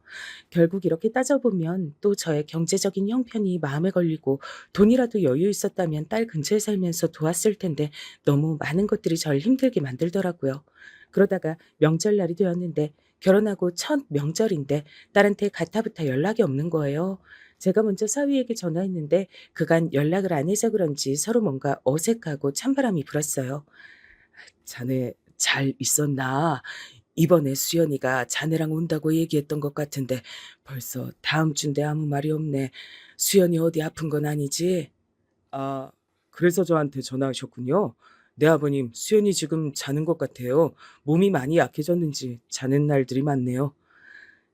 결국 이렇게 따져보면 또 저의 경제적인 형편이 마음에 걸리고 돈이라도 여유 있었다면 딸 근처에 살면서 도왔을 텐데 너무 많은 것들이 절 힘들게 만들더라고요. 그러다가 명절날이 되었는데 결혼하고 첫 명절인데 딸한테 가타부타 연락이 없는 거예요. 제가 먼저 사위에게 전화했는데 그간 연락을 안 해서 그런지 서로 뭔가 어색하고 찬바람이 불었어요. 자네 잘 있었나? 이번에 수연이가 자네랑 온다고 얘기했던 것 같은데 벌써 다음 주인데 아무 말이 없네. 수연이 어디 아픈 건 아니지? 아, 그래서 저한테 전화하셨군요. 네, 아버님, 수연이 지금 자는 것 같아요. 몸이 많이 약해졌는지 자는 날들이 많네요.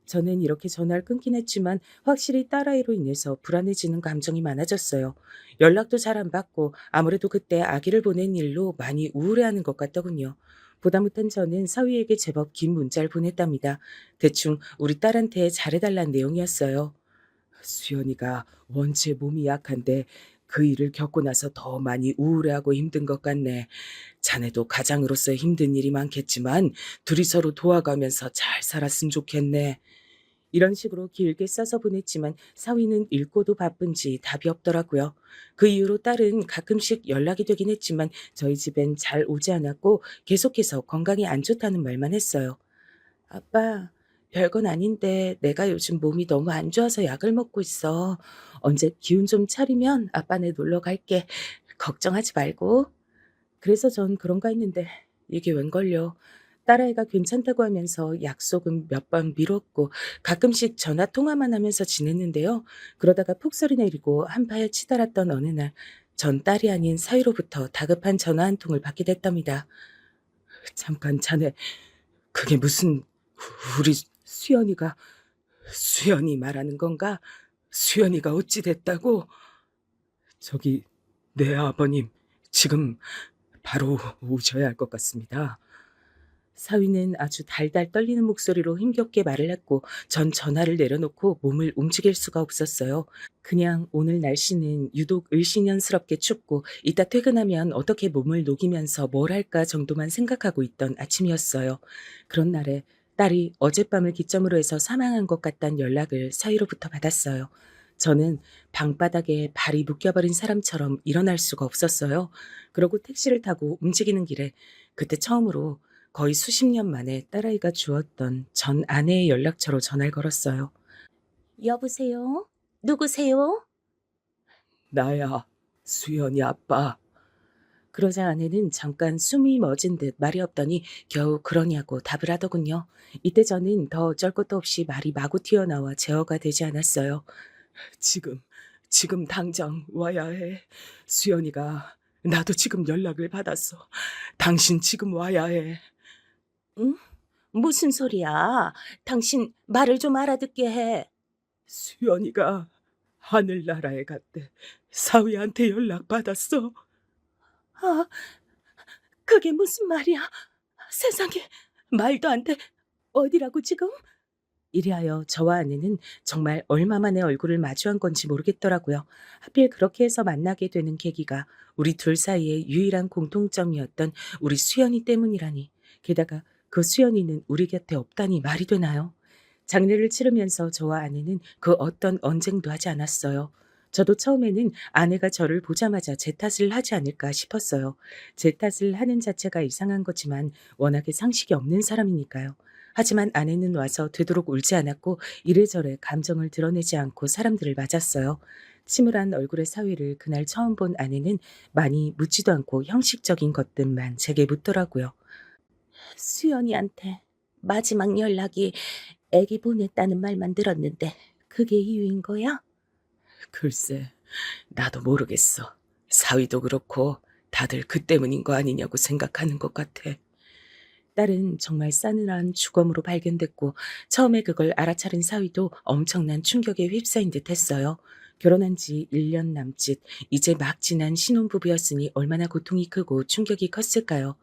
저는 이렇게 전화를 끊긴 했지만 확실히 딸아이로 인해서 불안해지는 감정이 많아졌어요. 연락도 잘 안 받고 아무래도 그때 아기를 보낸 일로 많이 우울해하는 것 같더군요. 보다 못한 저는 사위에게 제법 긴 문자를 보냈답니다. 대충 우리 딸한테 잘해달라는 내용이었어요. 수연이가 원체 몸이 약한데 그 일을 겪고 나서 더 많이 우울해하고 힘든 것 같네. 자네도 가장으로서 힘든 일이 많겠지만 둘이 서로 도와가면서 잘 살았으면 좋겠네. 이런 식으로 길게 써서 보냈지만 사위는 읽고도 바쁜지 답이 없더라고요. 그 이후로 딸은 가끔씩 연락이 되긴 했지만 저희 집엔 잘 오지 않았고 계속해서 건강이 안 좋다는 말만 했어요. 아빠, 별건 아닌데 내가 요즘 몸이 너무 안 좋아서 약을 먹고 있어. 언제 기운 좀 차리면 아빠네 놀러 갈게. 걱정하지 말고. 그래서 전 그런가 했는데 이게 웬걸요. 딸아이가 괜찮다고 하면서 약속은 몇 번 미뤘고 가끔씩 전화 통화만 하면서 지냈는데요. 그러다가 폭설이 내리고 한파에 치달았던 어느 날 전 딸이 아닌 사위로부터 다급한 전화 한 통을 받게 됐답니다. 잠깐 자네 그게 무슨 우리 수연이 말하는 건가? 수연이가 어찌 됐다고? 저기 네 아버님 지금 바로 오셔야 할 것 같습니다. 사위는 아주 달달 떨리는 목소리로 힘겹게 말을 했고 전 전화를 내려놓고 몸을 움직일 수가 없었어요. 그냥 오늘 날씨는 유독 을씨년스럽게 춥고 이따 퇴근하면 어떻게 몸을 녹이면서 뭘 할까 정도만 생각하고 있던 아침이었어요. 그런 날에 딸이 어젯밤을 기점으로 해서 사망한 것 같다는 연락을 사위로부터 받았어요. 저는 방바닥에 발이 묶여버린 사람처럼 일어날 수가 없었어요. 그러고 택시를 타고 움직이는 길에 그때 처음으로 거의 수십 년 만에 딸아이가 주었던 전 아내의 연락처로 전화를 걸었어요. 여보세요? 누구세요? 나야, 수연이 아빠. 그러자 아내는 잠깐 숨이 멎은 듯 말이 없더니 겨우 그러냐고 답을 하더군요. 이때 저는 더 어쩔 것도 없이 말이 마구 튀어나와 제어가 되지 않았어요. 지금 당장 와야 해. 수연이가 나도 지금 연락을 받았어. 당신 지금 와야 해. 응? 무슨 소리야? 당신 말을 좀 알아듣게 해. 수연이가 하늘나라에 갔대. 사위한테 연락받았어. 아, 그게 무슨 말이야? 세상에, 말도 안 돼. 어디라고 지금? 이리하여 저와 아내는 정말 얼마 만에 얼굴을 마주한 건지 모르겠더라고요. 하필 그렇게 해서 만나게 되는 계기가 우리 둘 사이의 유일한 공통점이었던 우리 수연이 때문이라니. 게다가 그 수연이는 우리 곁에 없다니 말이 되나요? 장례를 치르면서 저와 아내는 그 어떤 언쟁도 하지 않았어요. 저도 처음에는 아내가 저를 보자마자 제 탓을 하지 않을까 싶었어요. 제 탓을 하는 자체가 이상한 거지만 워낙에 상식이 없는 사람이니까요. 하지만 아내는 와서 되도록 울지 않았고 이래저래 감정을 드러내지 않고 사람들을 맞았어요. 침울한 얼굴의 사위를 그날 처음 본 아내는 많이 묻지도 않고 형식적인 것들만 제게 묻더라고요. 수연이한테 마지막 연락이 애기 보냈다는 말만 들었는데 그게 이유인 거야? 글쎄, 나도 모르겠어. 사위도 그렇고 다들 그 때문인 거 아니냐고 생각하는 것 같아. 딸은 정말 싸늘한 주검으로 발견됐고 처음에 그걸 알아차린 사위도 엄청난 충격에 휩싸인 듯 했어요. 결혼한 지 1년 남짓, 이제 막 지난 신혼부부였으니 얼마나 고통이 크고 충격이 컸을까요?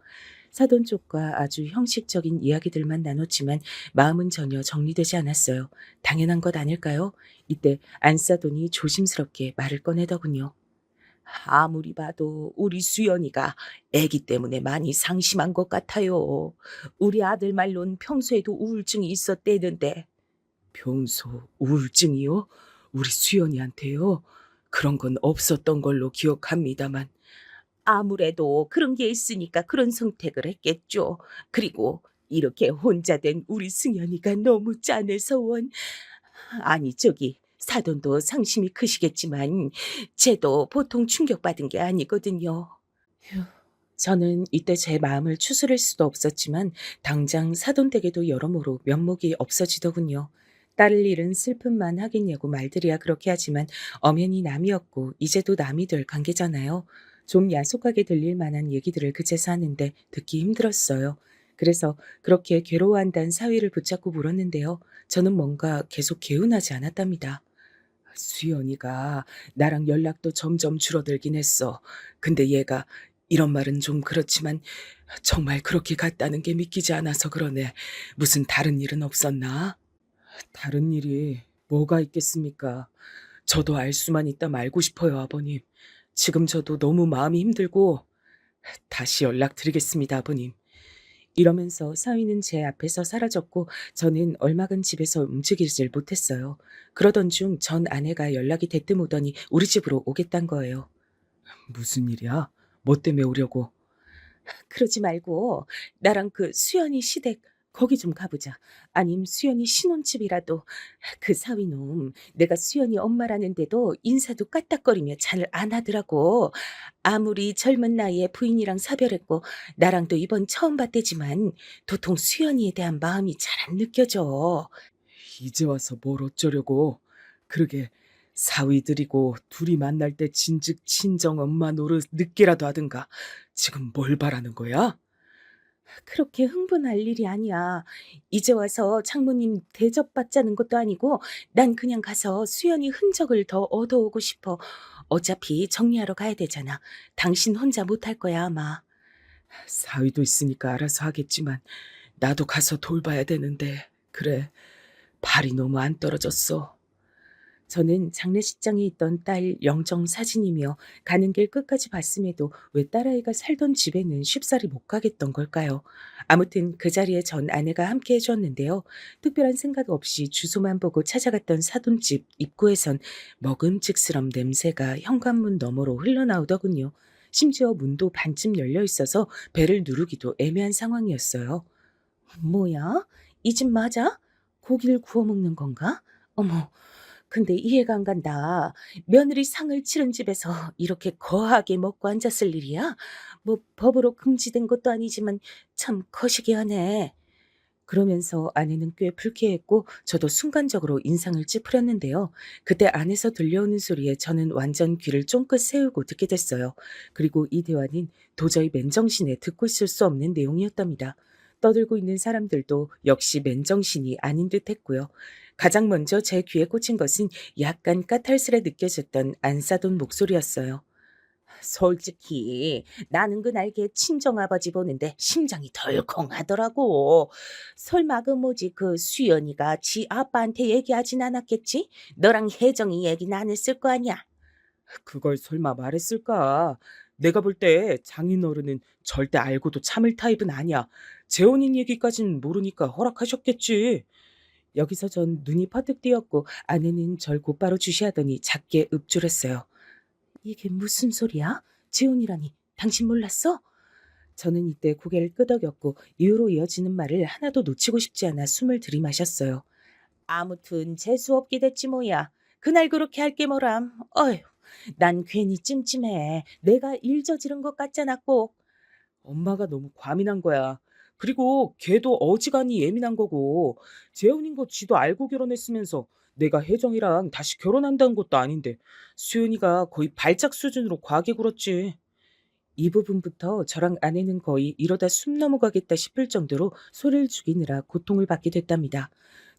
사돈 쪽과 아주 형식적인 이야기들만 나눴지만 마음은 전혀 정리되지 않았어요. 당연한 것 아닐까요? 이때 안사돈이 조심스럽게 말을 꺼내더군요. 아무리 봐도 우리 수연이가 아기 때문에 많이 상심한 것 같아요. 우리 아들 말론 평소에도 우울증이 있었대는데. 평소 우울증이요? 우리 수연이한테요? 그런 건 없었던 걸로 기억합니다만. 아무래도 그런 게 있으니까 그런 선택을 했겠죠. 그리고 이렇게 혼자 된 우리 승연이가 너무 짠해서 원. 아니 저기 사돈도 상심이 크시겠지만 쟤도 보통 충격받은 게 아니거든요. 휴, 저는 이때 제 마음을 추스릴 수도 없었지만 당장 사돈 댁에도 여러모로 면목이 없어지더군요. 딸을 잃은 슬픔만 하겠냐고 말들이야 그렇게 하지만 엄연히 남이었고 이제도 남이 될 관계잖아요. 좀 야속하게 들릴 만한 얘기들을 그제서 하는데 듣기 힘들었어요. 그래서 그렇게 괴로워한다는 사위를 붙잡고 물었는데요. 저는 뭔가 계속 개운하지 않았답니다. 수연이가 나랑 연락도 점점 줄어들긴 했어. 근데 얘가 이런 말은 좀 그렇지만 정말 그렇게 갔다는 게 믿기지 않아서 그러네. 무슨 다른 일은 없었나? 다른 일이 뭐가 있겠습니까? 저도 알 수만 있다면 알고 싶어요, 아버님. 지금 저도 너무 마음이 힘들고 다시 연락드리겠습니다, 아버님. 이러면서 사위는 제 앞에서 사라졌고 저는 얼마간 집에서 움직이질 못했어요. 그러던 중 전 아내가 연락이 대뜸 오더니 우리 집으로 오겠단 거예요. 무슨 일이야? 뭐 때문에 오려고? 그러지 말고 나랑 그 수연이 시댁 거기 좀 가보자. 아님 수연이 신혼집이라도. 그 사위놈 내가 수연이 엄마라는데도 인사도 까딱거리며 잘 안 하더라고. 아무리 젊은 나이에 부인이랑 사별했고 나랑도 이번 처음 봤대지만 도통 수연이에 대한 마음이 잘 안 느껴져. 이제 와서 뭘 어쩌려고. 그러게 사위들이고 둘이 만날 때 진즉 친정 엄마 노릇 늦게라도 하든가. 지금 뭘 바라는 거야? 그렇게 흥분할 일이 아니야. 이제 와서 장모님 대접받자는 것도 아니고 난 그냥 가서 수연이 흔적을 더 얻어오고 싶어. 어차피 정리하러 가야 되잖아. 당신 혼자 못할 거야 아마. 사위도 있으니까 알아서 하겠지만 나도 가서 돌봐야 되는데. 그래, 발이 너무 안 떨어졌어. 저는 장례식장에 있던 딸 영정 사진이며 가는 길 끝까지 봤음에도 왜 딸아이가 살던 집에는 쉽사리 못 가겠던 걸까요? 아무튼 그 자리에 전 아내가 함께 해주었는데요. 특별한 생각 없이 주소만 보고 찾아갔던 사돈집 입구에선 먹음직스러운 냄새가 현관문 너머로 흘러나오더군요. 심지어 문도 반쯤 열려 있어서 배를 누르기도 애매한 상황이었어요. 뭐야? 이 집 맞아? 고기를 구워 먹는 건가? 어머, 근데 이해가 안 간다. 며느리 상을 치른 집에서 이렇게 거하게 먹고 앉았을 일이야? 뭐 법으로 금지된 것도 아니지만 참 거시기하네. 그러면서 아내는 꽤 불쾌했고 저도 순간적으로 인상을 찌푸렸는데요. 그때 안에서 들려오는 소리에 저는 완전 귀를 쫑긋 세우고 듣게 됐어요. 그리고 이 대화는 도저히 맨정신에 듣고 있을 수 없는 내용이었답니다. 떠들고 있는 사람들도 역시 맨정신이 아닌 듯 했고요. 가장 먼저 제 귀에 꽂힌 것은 약간 까탈스레 느껴졌던 안사돈 목소리였어요. 솔직히 나는 그날 걔 친정아버지 보는데 심장이 덜컹하더라고. 설마 그 뭐지 그 수연이가 지 아빠한테 얘기하진 않았겠지? 너랑 혜정이 얘기는 안 했을 거 아니야? 그걸 설마 말했을까? 내가 볼 때 장인어른은 절대 알고도 참을 타입은 아니야. 재혼인 얘기까진 모르니까 허락하셨겠지. 여기서 전 눈이 퍼뜩 띄었고 아내는 절 곧바로 주시하더니 작게 읊조렸어요. 이게 무슨 소리야? 재혼이라니 당신 몰랐어? 저는 이때 고개를 끄덕였고 이후로 이어지는 말을 하나도 놓치고 싶지 않아 숨을 들이마셨어요. 아무튼 재수없게 됐지 뭐야. 그날 그렇게 할 게 뭐람. 어휴, 난 괜히 찜찜해. 내가 일 저지른 것 같잖아 꼭. 엄마가 너무 과민한 거야. 그리고 걔도 어지간히 예민한 거고 재혼인 거 지도 알고 결혼했으면서 내가 혜정이랑 다시 결혼한다는 것도 아닌데 수연이가 거의 발작 수준으로 과하게 굴었지. 이 부분부터 저랑 아내는 거의 이러다 숨 넘어가겠다 싶을 정도로 소리를 죽이느라 고통을 받게 됐답니다.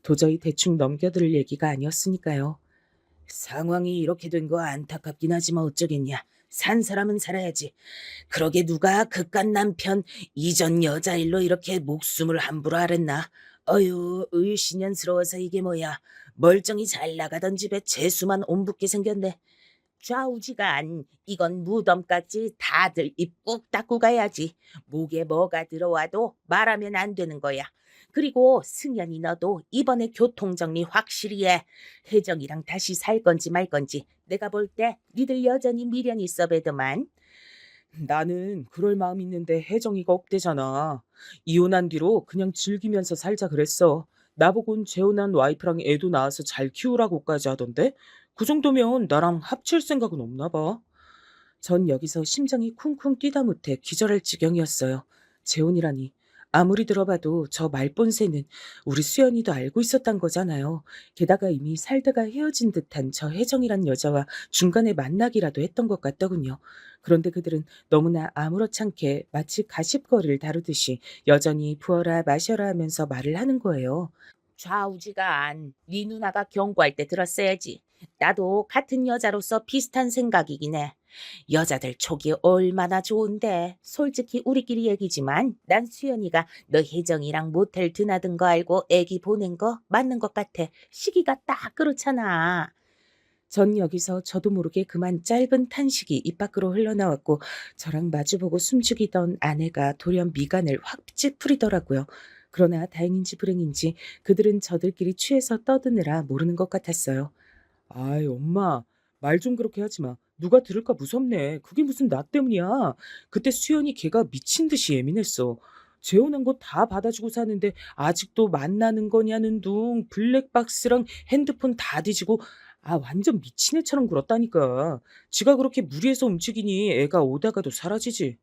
도저히 대충 넘겨들을 얘기가 아니었으니까요. 상황이 이렇게 된 거 안타깝긴 하지만 어쩌겠냐. 산 사람은 살아야지. 그러게 누가 그깟 남편 이전 여자 일로 이렇게 목숨을 함부로 앓았나. 어휴 의신연스러워서 이게 뭐야. 멀쩡히 잘 나가던 집에 재수만 옴붙게 생겼네. 좌우지간 이건 무덤까지 다들 입 꾹 닫고 가야지. 목에 뭐가 들어와도 말하면 안 되는 거야. 그리고 승연이 너도 이번에 교통정리 확실히 해. 혜정이랑 다시 살 건지 말 건지 내가 볼 때 니들 여전히 미련 있어 배더만. 나는 그럴 마음 있는데 혜정이가 없대잖아. 이혼한 뒤로 그냥 즐기면서 살자 그랬어. 나보곤 재혼한 와이프랑 애도 낳아서 잘 키우라고까지 하던데 그 정도면 나랑 합칠 생각은 없나 봐. 전 여기서 심장이 쿵쿵 뛰다 못해 기절할 지경이었어요. 재혼이라니. 아무리 들어봐도 저 말본새는 우리 수연이도 알고 있었단 거잖아요. 게다가 이미 살다가 헤어진 듯한 저 혜정이란 여자와 중간에 만나기라도 했던 것 같더군요. 그런데 그들은 너무나 아무렇지 않게 마치 가십거리를 다루듯이 여전히 부어라 마셔라 하면서 말을 하는 거예요. 좌우지간 네 누나가 경고할 때 들었어야지. 나도 같은 여자로서 비슷한 생각이긴 해. 여자들 촉이 얼마나 좋은데. 솔직히 우리끼리 얘기지만 난 수연이가 너 혜정이랑 모텔 드나든 거 알고 애기 보낸 거 맞는 것 같아. 시기가 딱 그렇잖아. 전 여기서 저도 모르게 그만 짧은 탄식이 입 밖으로 흘러나왔고 저랑 마주보고 숨죽이던 아내가 돌연 미간을 확 찌푸리더라고요. 그러나 다행인지 불행인지 그들은 저들끼리 취해서 떠드느라 모르는 것 같았어요. 아이, 엄마, 말 좀 그렇게 하지 마. 누가 들을까 무섭네. 그게 무슨 나 때문이야. 그때 수연이 걔가 미친 듯이 예민했어. 재혼한 거 다 받아주고 사는데 아직도 만나는 거냐는 둥 블랙박스랑 핸드폰 다 뒤지고 완전 미친 애처럼 굴었다니까. 지가 그렇게 무리해서 움직이니 애가 오다가도 사라지지.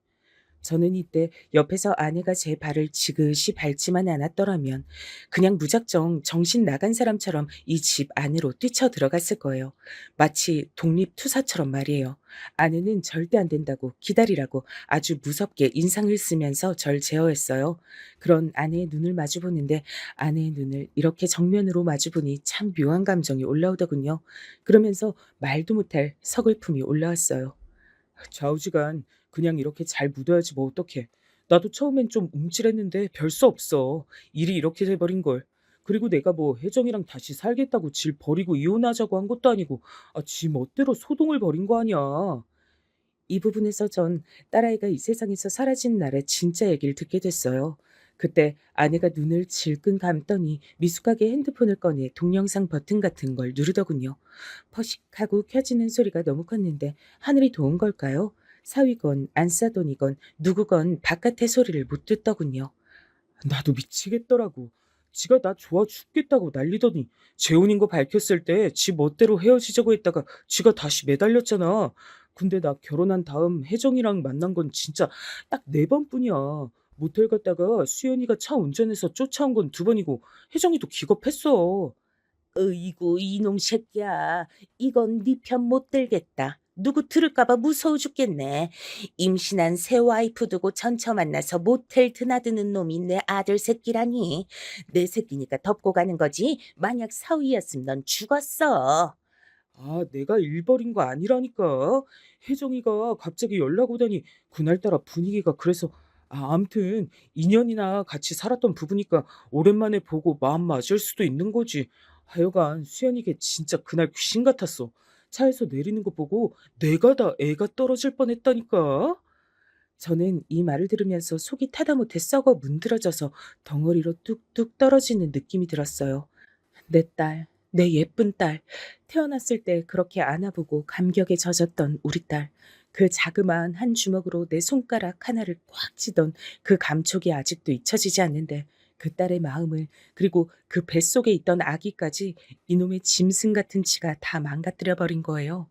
저는 이때 옆에서 아내가 제 발을 지그시 밟지만 않았더라면 그냥 무작정 정신 나간 사람처럼 이 집 안으로 뛰쳐 들어갔을 거예요. 마치 독립투사처럼 말이에요. 아내는 절대 안 된다고 기다리라고 아주 무섭게 인상을 쓰면서 절 제어했어요. 그런 아내의 눈을 마주보는데 아내의 눈을 이렇게 정면으로 마주보니 참 묘한 감정이 올라오더군요. 그러면서 말도 못할 서글픔이 올라왔어요. 좌우지간 그냥 이렇게 잘 묻어야지 뭐 어떡해. 나도 처음엔 좀 움찔했는데 별 수 없어. 일이 이렇게 돼버린 걸. 그리고 내가 뭐 혜정이랑 다시 살겠다고 질 버리고 이혼하자고 한 것도 아니고 지 멋대로 소동을 벌인 거 아니야. 이 부분에서 전 딸아이가 이 세상에서 사라진 날의 진짜 얘기를 듣게 됐어요. 그때 아내가 눈을 질끈 감더니 미숙하게 핸드폰을 꺼내 동영상 버튼 같은 걸 누르더군요. 퍼식하고 켜지는 소리가 너무 컸는데 하늘이 도운 걸까요? 사위건 안사돈이건 누구건 바깥의 소리를 못 듣더군요. 나도 미치겠더라고. 지가 나 좋아 죽겠다고 난리더니 재혼인 거 밝혔을 때 지 멋대로 헤어지자고 했다가 지가 다시 매달렸잖아. 근데 나 결혼한 다음 혜정이랑 만난 건 진짜 딱 4번뿐이야. 모텔 갔다가 수연이가 차 운전해서 쫓아온 건 2번이고 혜정이도 기겁했어. 으이구 이놈 새끼야. 이건 네 편 못 들겠다. 누구 들을까봐 무서워 죽겠네. 임신한 새 와이프 두고 전처 만나서 모텔 드나드는 놈이 내 아들 새끼라니. 내 새끼니까 덮고 가는 거지. 만약 사위였으면 넌 죽었어. 아, 내가 일벌인 거 아니라니까. 혜정이가 갑자기 연락 오더니 그날따라 분위기가 그래서 암튼 2년이나 같이 살았던 부부니까 오랜만에 보고 마음 맞을 수도 있는 거지. 하여간 수연이게 진짜 그날 귀신 같았어. 차에서 내리는 거 보고 내가 다 애가 떨어질 뻔했다니까. 저는 이 말을 들으면서 속이 타다 못해 썩어 문드러져서 덩어리로 뚝뚝 떨어지는 느낌이 들었어요. 내 딸, 내 예쁜 딸, 태어났을 때 그렇게 안아보고 감격에 젖었던 우리 딸, 그 자그마한 한 주먹으로 내 손가락 하나를 꽉 쥐던 그 감촉이 아직도 잊혀지지 않는데 그 딸의 마음을 그리고 그 뱃속에 있던 아기까지 이놈의 짐승 같은 치가 다 망가뜨려 버린 거예요.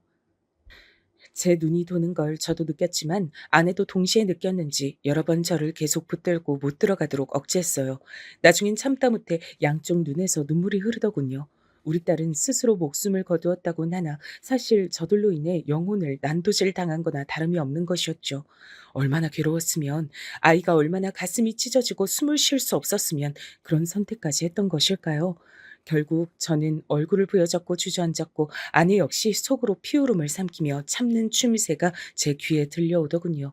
제 눈이 도는 걸 저도 느꼈지만 아내도 동시에 느꼈는지 여러 번 저를 계속 붙들고 못 들어가도록 억제했어요. 나중엔 참다 못해 양쪽 눈에서 눈물이 흐르더군요. 우리 딸은 스스로 목숨을 거두었다곤 하나 사실 저들로 인해 영혼을 난도질 당한 거나 다름이 없는 것이었죠. 얼마나 괴로웠으면, 아이가 얼마나 가슴이 찢어지고 숨을 쉴 수 없었으면 그런 선택까지 했던 것일까요? 결국 저는 얼굴을 부여잡고 주저앉았고 아내 역시 속으로 피울음을 삼키며 참는 추미새가 제 귀에 들려오더군요.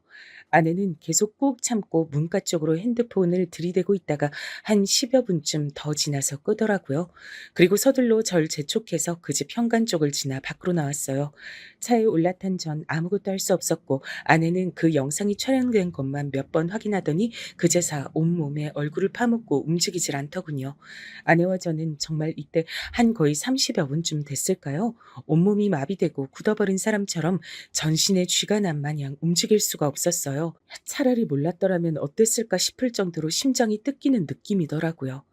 아내는 계속 꾹 참고 문가 쪽으로 핸드폰을 들이대고 있다가 한 10여 분쯤 더 지나서 끄더라고요. 그리고 서둘러 절 재촉해서 그 집 현관 쪽을 지나 밖으로 나왔어요. 차에 올라탄 전 아무것도 할 수 없었고 아내는 그 영상이 촬영된 것만 몇 번 확인하더니 그제서 온몸에 얼굴을 파묻고 움직이질 않더군요. 아내와 저는 정말 이때 한 거의 30여 분쯤 됐을까요? 온몸이 마비되고 굳어버린 사람처럼 전신에 쥐가 난 마냥 움직일 수가 없었어요. 차라리 몰랐더라면 어땠을까 싶을 정도로 심장이 뜯기는 느낌이더라고요.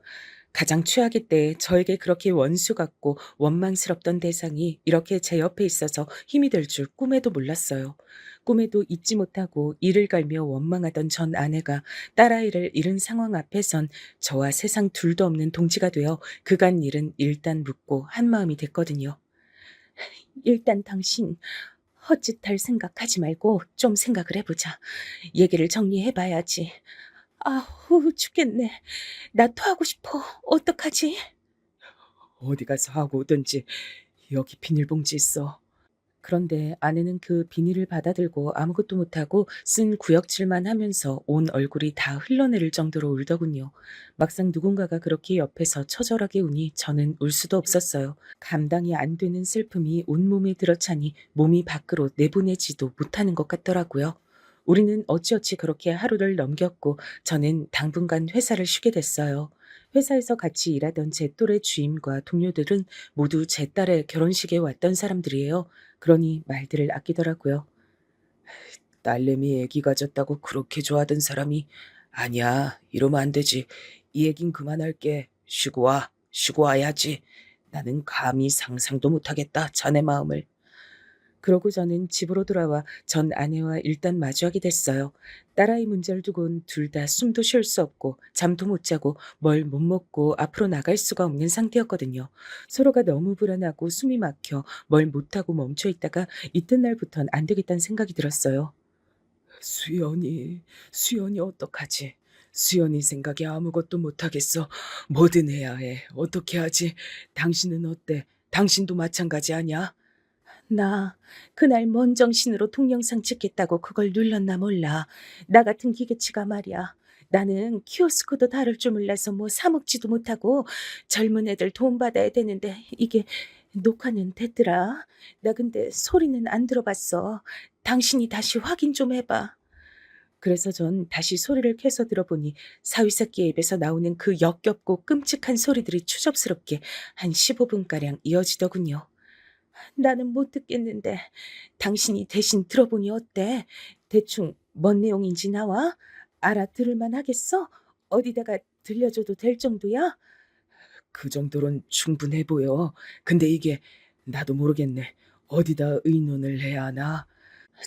가장 최악의 때 저에게 그렇게 원수 같고 원망스럽던 대상이 이렇게 제 옆에 있어서 힘이 될 줄 꿈에도 몰랐어요. 꿈에도 잊지 못하고 이를 갈며 원망하던 전 아내가 딸아이를 잃은 상황 앞에선 저와 세상 둘도 없는 동지가 되어 그간 일은 일단 묻고 한마음이 됐거든요. 일단 당신 헛짓할 생각하지 말고 좀 생각을 해보자. 얘기를 정리해봐야지. 아우 죽겠네. 나 토하고 싶어. 어떡하지? 어디 가서 하고 오든지. 여기 비닐봉지 있어. 그런데 아내는 그 비닐을 받아들고 아무것도 못하고 쓴 구역질만 하면서 온 얼굴이 다 흘러내릴 정도로 울더군요. 막상 누군가가 그렇게 옆에서 처절하게 우니 저는 울 수도 없었어요. 감당이 안 되는 슬픔이 온몸에 들어차니 몸이 밖으로 내보내지도 못하는 것 같더라고요. 우리는 어찌어찌 그렇게 하루를 넘겼고 저는 당분간 회사를 쉬게 됐어요. 회사에서 같이 일하던 제 또래 주임과 동료들은 모두 제 딸의 결혼식에 왔던 사람들이에요. 그러니 말들을 아끼더라고요. 딸내미 애기 가졌다고 그렇게 좋아하던 사람이 아니야, 이러면 안 되지. 이 얘긴 그만할게. 쉬고 와. 쉬고 와야지. 나는 감히 상상도 못하겠다. 자네 마음을. 그러고 저는 집으로 돌아와 전 아내와 일단 마주하게 됐어요. 딸아이 문제를 두곤 둘 다 숨도 쉴 수 없고 잠도 못 자고 뭘 못 먹고 앞으로 나갈 수가 없는 상태였거든요. 서로가 너무 불안하고 숨이 막혀 뭘 못하고 멈춰 있다가 이튿날부턴 안 되겠다는 생각이 들었어요. 수연이 어떡하지? 수연이 생각에 아무것도 못하겠어. 뭐든 해야 해. 어떻게 하지? 당신은 어때? 당신도 마찬가지 아니야? 나 그날 먼 정신으로 동영상 찍겠다고 그걸 눌렀나 몰라. 나 같은 기계치가 말이야. 나는 키오스크도 다룰 줄 몰라서 뭐 사 먹지도 못하고 젊은 애들 돈 받아야 되는데 이게 녹화는 됐더라. 나 근데 소리는 안 들어봤어. 당신이 다시 확인 좀 해봐. 그래서 전 다시 소리를 켜서 들어보니 사위새끼의 입에서 나오는 그 역겹고 끔찍한 소리들이 추접스럽게 한 15분가량 이어지더군요. 나는 못 듣겠는데 당신이 대신 들어보니 어때? 대충 뭔 내용인지 나와? 알아들을만 하겠어? 어디다가 들려줘도 될 정도야? 그 정도론 충분해 보여. 근데 이게 나도 모르겠네. 어디다 의논을 해야 하나?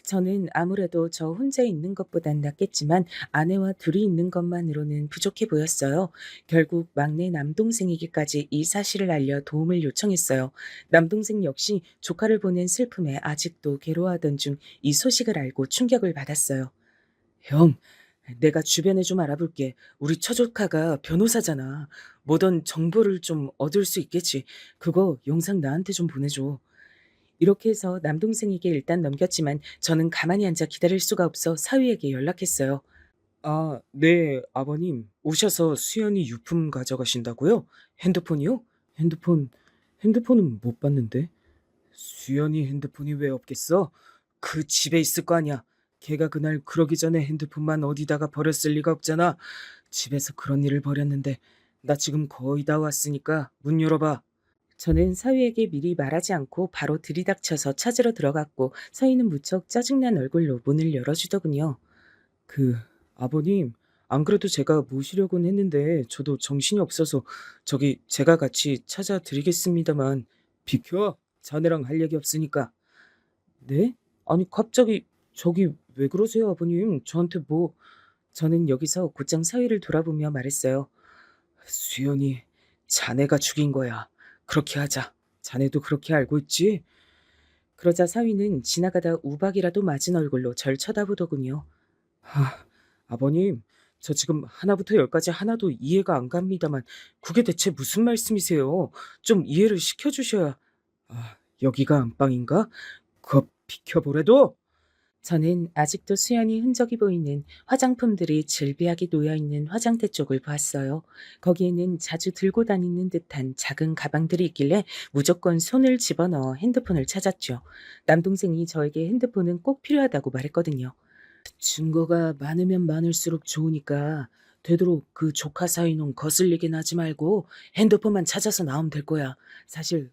저는 아무래도 저 혼자 있는 것보단 낫겠지만 아내와 둘이 있는 것만으로는 부족해 보였어요. 결국 막내 남동생에게까지 이 사실을 알려 도움을 요청했어요. 남동생 역시 조카를 보낸 슬픔에 아직도 괴로워하던 중 이 소식을 알고 충격을 받았어요. 형, 내가 주변에 좀 알아볼게. 우리 처조카가 변호사잖아. 뭐든 정보를 좀 얻을 수 있겠지. 그거 영상 나한테 좀 보내줘. 이렇게 해서 남동생에게 일단 넘겼지만 저는 가만히 앉아 기다릴 수가 없어 사위에게 연락했어요. 아, 네, 아버님. 오셔서 수연이 유품 가져가신다고요? 핸드폰이요? 핸드폰은 못 봤는데. 수연이 핸드폰이 왜 없겠어? 그 집에 있을 거 아니야. 걔가 그날 그러기 전에 핸드폰만 어디다가 버렸을 리가 없잖아. 집에서 그런 일을 벌였는데 나 지금 거의 다 왔으니까 문 열어봐. 저는 사위에게 미리 말하지 않고 바로 들이닥쳐서 찾으러 들어갔고 서희는 무척 짜증난 얼굴로 문을 열어주더군요. 그 아버님, 안 그래도 제가 모시려고는 했는데 저도 정신이 없어서 저기 제가 같이 찾아드리겠습니다만 비켜. 자네랑 할 얘기 없으니까. 네? 아니 갑자기 저기 왜 그러세요 아버님? 저한테 뭐. 저는 여기서 곧장 사위를 돌아보며 말했어요. 수연이 자네가 죽인 거야. 그렇게 하자. 자네도 그렇게 알고 있지? 그러자 사위는 지나가다 우박이라도 맞은 얼굴로 절 쳐다보더군요. 아버님, 저 지금 하나부터 열까지 하나도 이해가 안 갑니다만 그게 대체 무슨 말씀이세요? 좀 이해를 시켜주셔야. 여기가 안방인가? 그거 비켜보래도. 저는 아직도 수연이 흔적이 보이는 화장품들이 질비하게 놓여있는 화장대 쪽을 보았어요. 거기에는 자주 들고 다니는 듯한 작은 가방들이 있길래 무조건 손을 집어넣어 핸드폰을 찾았죠. 남동생이 저에게 핸드폰은 꼭 필요하다고 말했거든요. 증거가 많으면 많을수록 좋으니까 되도록 그 조카 사이는 거슬리긴 하지 말고 핸드폰만 찾아서 나오면 될 거야. 사실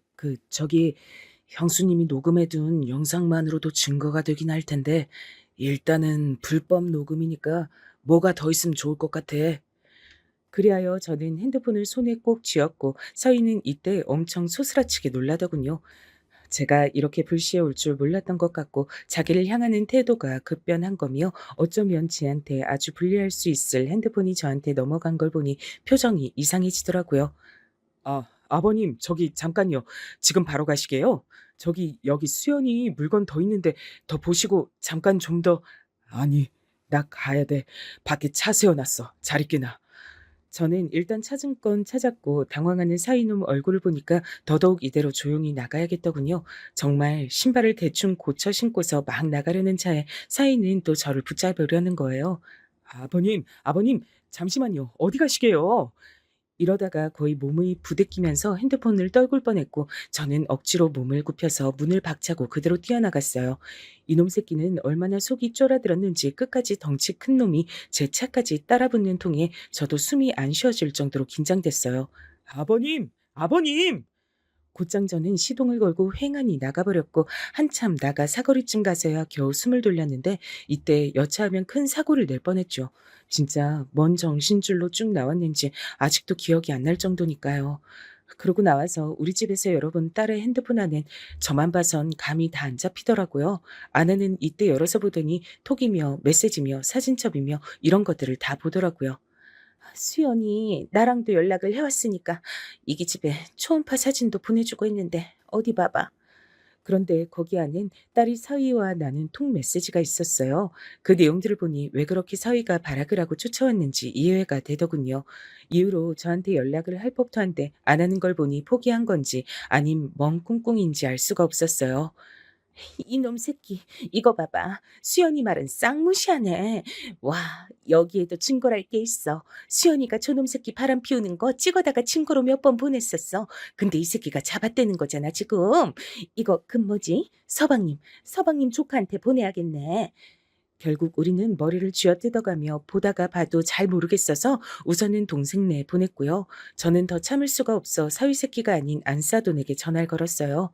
저기 형수님이 녹음해둔 영상만으로도 증거가 되긴 할 텐데 일단은 불법 녹음이니까 뭐가 더 있으면 좋을 것 같아. 그리하여 저는 핸드폰을 손에 꼭 쥐었고 서희는 이때 엄청 소스라치게 놀라더군요. 제가 이렇게 불시에 올 줄 몰랐던 것 같고 자기를 향하는 태도가 급변한 거며 어쩌면 지한테 아주 불리할 수 있을 핸드폰이 저한테 넘어간 걸 보니 표정이 이상해지더라고요. 아버님, 저기 잠깐요. 지금 바로 가시게요? 저기 여기 수연이 물건 더 있는데 더 보시고 잠깐 좀 더. 아니, 나 가야 돼. 밖에 차 세워놨어. 잘 있게나. 저는 일단 찾은 건 찾았고 당황하는 사이놈 얼굴을 보니까 더더욱 이대로 조용히 나가야겠더군요. 정말 신발을 대충 고쳐 신고서 막 나가려는 차에 사이는 또 저를 붙잡으려는 거예요. 아버님, 잠시만요. 어디 가시게요? 이러다가 거의 몸이 부대끼면서 핸드폰을 떨굴 뻔했고 저는 억지로 몸을 굽혀서 문을 박차고 그대로 뛰어나갔어요. 이놈 새끼는 얼마나 속이 쫄아들었는지 끝까지 덩치 큰 놈이 제 차까지 따라붙는 통에 저도 숨이 안 쉬어질 정도로 긴장됐어요. 아버님! 곧장 저는 시동을 걸고 횡하니 나가버렸고 한참 나가 사거리쯤 가서야 겨우 숨을 돌렸는데 이때 여차하면 큰 사고를 낼 뻔했죠. 진짜 뭔 정신줄로 쭉 나왔는지 아직도 기억이 안 날 정도니까요. 그러고 나와서 우리 집에서 열어본 딸의 핸드폰 안엔 저만 봐선 감이 다 안 잡히더라고요. 아내는 이때 열어서 보더니 톡이며 메시지며 사진첩이며 이런 것들을 다 보더라고요. 수연이 나랑도 연락을 해왔으니까 이기 집에 초음파 사진도 보내주고 있는데 어디 봐봐. 그런데 거기 안엔 딸이 서희와 나눈 통 메시지가 있었어요. 그 내용들을 보니 왜 그렇게 서희가 발악을 하고 쫓아왔는지 이해가 되더군요. 이후로 저한테 연락을 할 법도 한데 안 하는 걸 보니 포기한 건지 아님 멍 꿍꿍인지 알 수가 없었어요. 이놈 새끼, 이거 봐봐. 수연이 말은 쌍무시하네. 와, 여기에도 증거랄 게 있어. 수연이가 저놈 새끼 바람 피우는 거 찍어다가 증거로 몇 번 보냈었어. 근데 이 새끼가 잡아떼는 거잖아, 지금. 이거 뭐지? 서방님 조카한테 보내야겠네. 결국 우리는 머리를 쥐어뜯어가며 보다가 봐도 잘 모르겠어서 우선은 동생네 보냈고요. 저는 더 참을 수가 없어 사위새끼가 아닌 안사돈에게 전화를 걸었어요.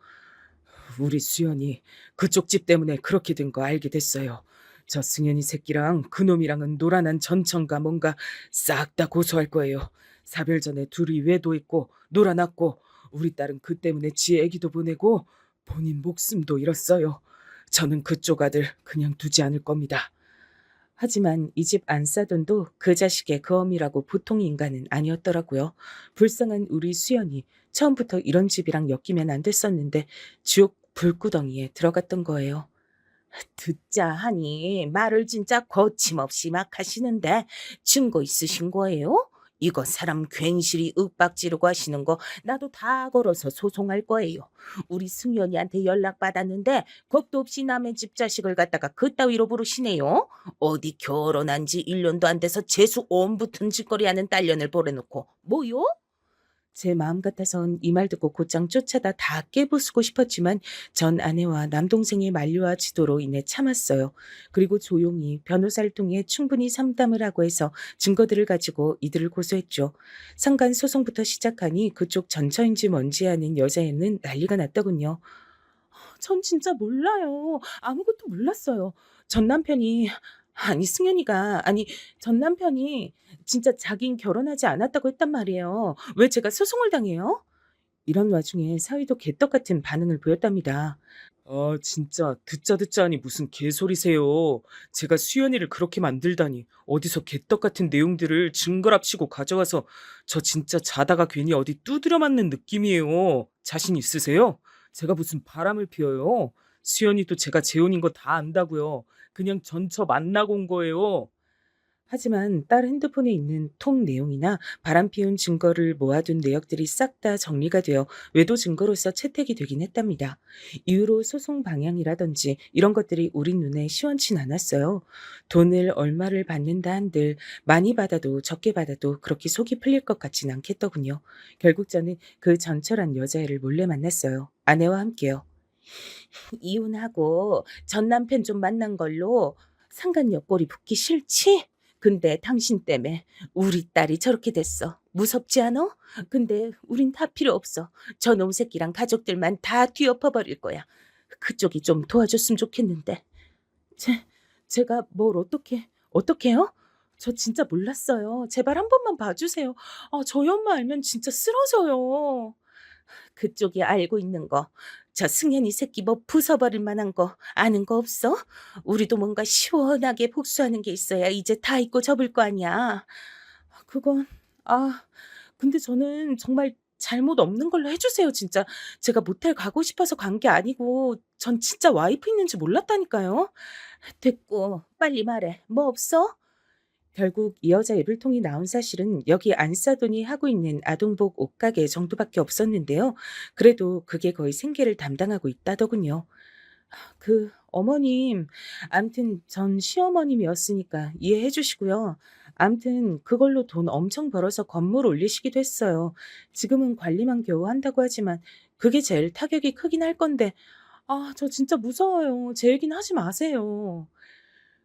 우리 수연이 그쪽 집 때문에 그렇게 된 거 알게 됐어요. 저 승현이 새끼랑 그놈이랑은 노란한 전천가 뭔가 싹 다 고소할 거예요. 사별 전에 둘이 외도했고 놀아났고 우리 딸은 그 때문에 지 애기도 보내고 본인 목숨도 잃었어요. 저는 그쪽 아들 그냥 두지 않을 겁니다. 하지만 이 집 안사돈도 그 자식의 그엄이라고 보통 인간은 아니었더라고요. 불쌍한 우리 수연이 처음부터 이런 집이랑 엮이면 안 됐었는데 지옥 불구덩이에 들어갔던 거예요. 듣자 하니 말을 진짜 거침없이 막 하시는데 증거 있으신 거예요? 이거 사람 괜시리 윽박지르고 하시는 거 나도 다 걸어서 소송할 거예요. 우리 승연이한테 연락 받았는데 겁도 없이 남의 집 자식을 갖다가 그따위로 부르시네요. 어디 결혼한 지 1년도 안 돼서 재수 온 붙은 짓거리 하는 딸년을 보내놓고 뭐요? 제 마음 같아선 이 말 듣고 곧장 쫓아다 다 깨부수고 싶었지만 전 아내와 남동생의 만류와 지도로 인해 참았어요. 그리고 조용히 변호사를 통해 충분히 상담을 하고 해서 증거들을 가지고 이들을 고소했죠. 상간 소송부터 시작하니 그쪽 전처인지 뭔지 아는 여자애는 난리가 났더군요. 전 진짜 몰라요. 아무것도 몰랐어요. 전 남편이 전 남편이 진짜 자긴 결혼하지 않았다고 했단 말이에요. 왜 제가 소송을 당해요? 이런 와중에 사위도 개떡 같은 반응을 보였답니다. 아, 진짜 듣자 하니 무슨 개소리세요. 제가 수연이를 그렇게 만들다니. 어디서 개떡 같은 내용들을 증거랍시고 가져와서 저 진짜 자다가 괜히 어디 두드려 맞는 느낌이에요. 자신 있으세요? 제가 무슨 바람을 피워요. 수연이도 제가 재혼인 거 다 안다고요. 그냥 전처 만나고 온 거예요. 하지만 딸 핸드폰에 있는 통 내용이나 바람 피운 증거를 모아둔 내역들이 싹 다 정리가 되어 외도 증거로서 채택이 되긴 했답니다. 이후로 소송 방향이라든지 이런 것들이 우리 눈에 시원치 않았어요. 돈을 얼마를 받는다 한들 많이 받아도 적게 받아도 그렇게 속이 풀릴 것 같진 않겠더군요. 결국 저는 그 전철한 여자애를 몰래 만났어요. 아내와 함께요. 이혼하고 전 남편 좀 만난 걸로 상간 옆골이 붙기 싫지? 근데 당신 때문에 우리 딸이 저렇게 됐어. 무섭지 않아? 근데 우린 다 필요 없어. 저놈 새끼랑 가족들만 다 뒤엎어버릴 거야. 그쪽이 좀 도와줬으면 좋겠는데. 제가 뭘 어떻게요? 저 진짜 몰랐어요. 제발 한 번만 봐주세요. 저희 엄마 알면 진짜 쓰러져요. 그쪽이 알고 있는 거, 저 승현이 새끼 뭐 부숴버릴 만한 거 아는 거 없어? 우리도 뭔가 시원하게 복수하는 게 있어야 이제 다 잊고 접을 거 아니야. 그건 근데 저는 정말 잘못 없는 걸로 해주세요. 진짜 제가 모텔 가고 싶어서 간 게 아니고 전 진짜 와이프 있는지 몰랐다니까요. 됐고 빨리 말해. 뭐 없어? 결국 이 여자 입을 통이 나온 사실은 여기 안사돈이 하고 있는 아동복 옷가게 정도밖에 없었는데요. 그래도 그게 거의 생계를 담당하고 있다더군요. 어머님, 암튼 전 시어머님이었으니까 이해해 주시고요. 암튼 그걸로 돈 엄청 벌어서 건물 올리시기도 했어요. 지금은 관리만 겨우 한다고 하지만 그게 제일 타격이 크긴 할 건데, 저 진짜 무서워요. 제 얘기는 하지 마세요.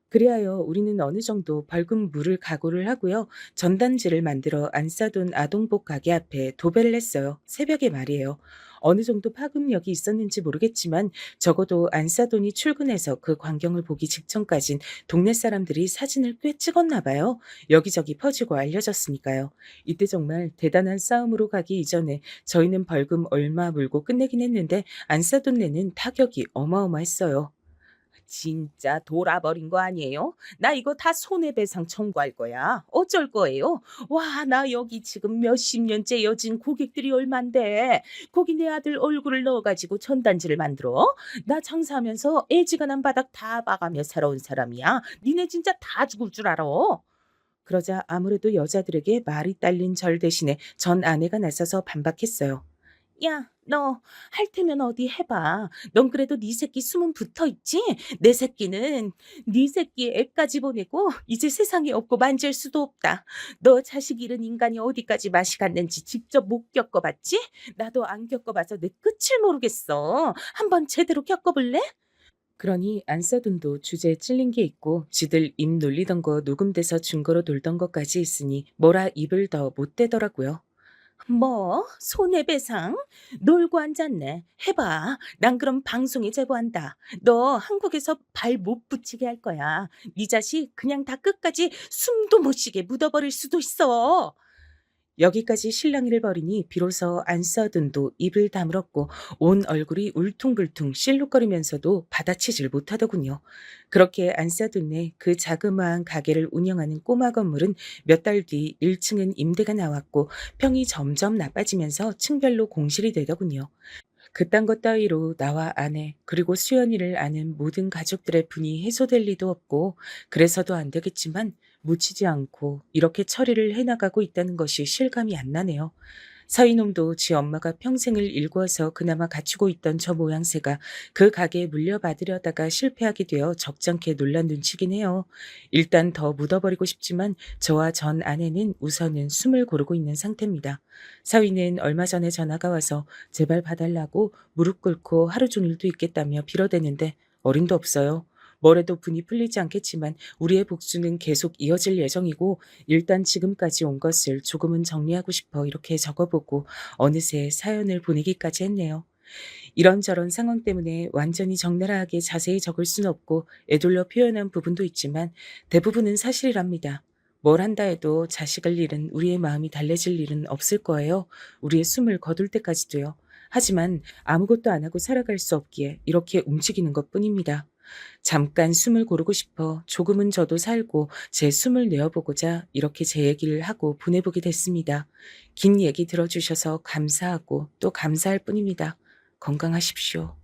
그리하여 우리는 어느 정도 벌금 물을 각오를 하고요. 전단지를 만들어 안사돈 아동복 가게 앞에 도배를 했어요. 새벽에 말이에요. 어느 정도 파급력이 있었는지 모르겠지만 적어도 안사돈이 출근해서 그 광경을 보기 직전까진 동네 사람들이 사진을 꽤 찍었나 봐요. 여기저기 퍼지고 알려졌으니까요. 이때 정말 대단한 싸움으로 가기 이전에 저희는 벌금 얼마 물고 끝내긴 했는데 안사돈 내는 타격이 어마어마했어요. 진짜 돌아버린 거 아니에요? 나 이거 다 손해배상 청구할 거야. 어쩔 거예요? 와, 나 여기 지금 몇십 년째 여진 고객들이 얼만데 거기 내 아들 얼굴을 넣어가지고 전단지를 만들어? 나 장사하면서 애지간한 바닥 다 봐가며 살아온 사람이야. 니네 진짜 다 죽을 줄 알아. 그러자 아무래도 여자들에게 말이 딸린 절 대신에 전 아내가 나서서 반박했어요. 야, 너 할 테면 어디 해봐. 넌 그래도 네 새끼 숨은 붙어있지? 내 새끼는 네 새끼 애까지 보내고 이제 세상에 없고 만질 수도 없다. 너 자식 잃은 인간이 어디까지 맛이 갔는지 직접 못 겪어봤지? 나도 안 겪어봐서 내 끝을 모르겠어. 한번 제대로 겪어볼래? 그러니 안사돈도 주제에 찔린 게 있고 지들 입 놀리던 거 녹음돼서 증거로 돌던 것까지 있으니 뭐라 입을 더 못 대더라고요. 뭐? 손해배상? 놀고 앉았네. 해봐. 난 그럼 방송에 제보한다. 너 한국에서 발 못 붙이게 할 거야. 네 자식 그냥 다 끝까지 숨도 못 쉬게 묻어버릴 수도 있어. 여기까지 실랑이를 벌이니 비로소 안 써둔도 입을 다물었고 온 얼굴이 울퉁불퉁 실룩거리면서도 받아치질 못하더군요. 그렇게 안 써둔네 그 자그마한 가게를 운영하는 꼬마 건물은 몇 달 뒤 1층은 임대가 나왔고 평이 점점 나빠지면서 층별로 공실이 되더군요. 그딴 것 따위로 나와 아내 그리고 수연이를 아는 모든 가족들의 분이 해소될 리도 없고 그래서도 안 되겠지만 묻히지 않고 이렇게 처리를 해나가고 있다는 것이 실감이 안 나네요. 서이놈도 지 엄마가 평생을 일궈서 그나마 갖추고 있던 저 모양새가 그 가게에 물려받으려다가 실패하게 되어 적잖게 놀란 눈치긴 해요. 일단 더 묻어버리고 싶지만 저와 전 아내는 우선은 숨을 고르고 있는 상태입니다. 사위는 얼마 전에 전화가 와서 제발 봐달라고 무릎 꿇고 하루 종일도 있겠다며 빌어대는데 어림도 없어요. 뭐래도 분이 풀리지 않겠지만 우리의 복수는 계속 이어질 예정이고 일단 지금까지 온 것을 조금은 정리하고 싶어 이렇게 적어보고 어느새 사연을 보내기까지 했네요. 이런저런 상황 때문에 완전히 적나라하게 자세히 적을 순 없고 애둘러 표현한 부분도 있지만 대부분은 사실이랍니다. 뭘 한다 해도 자식을 잃은 우리의 마음이 달래질 일은 없을 거예요. 우리의 숨을 거둘 때까지도요. 하지만 아무것도 안 하고 살아갈 수 없기에 이렇게 움직이는 것뿐입니다. 잠깐 숨을 고르고 싶어 조금은 저도 살고 제 숨을 내어보고자 이렇게 제 얘기를 하고 보내보게 됐습니다. 긴 얘기 들어주셔서 감사하고 또 감사할 뿐입니다. 건강하십시오.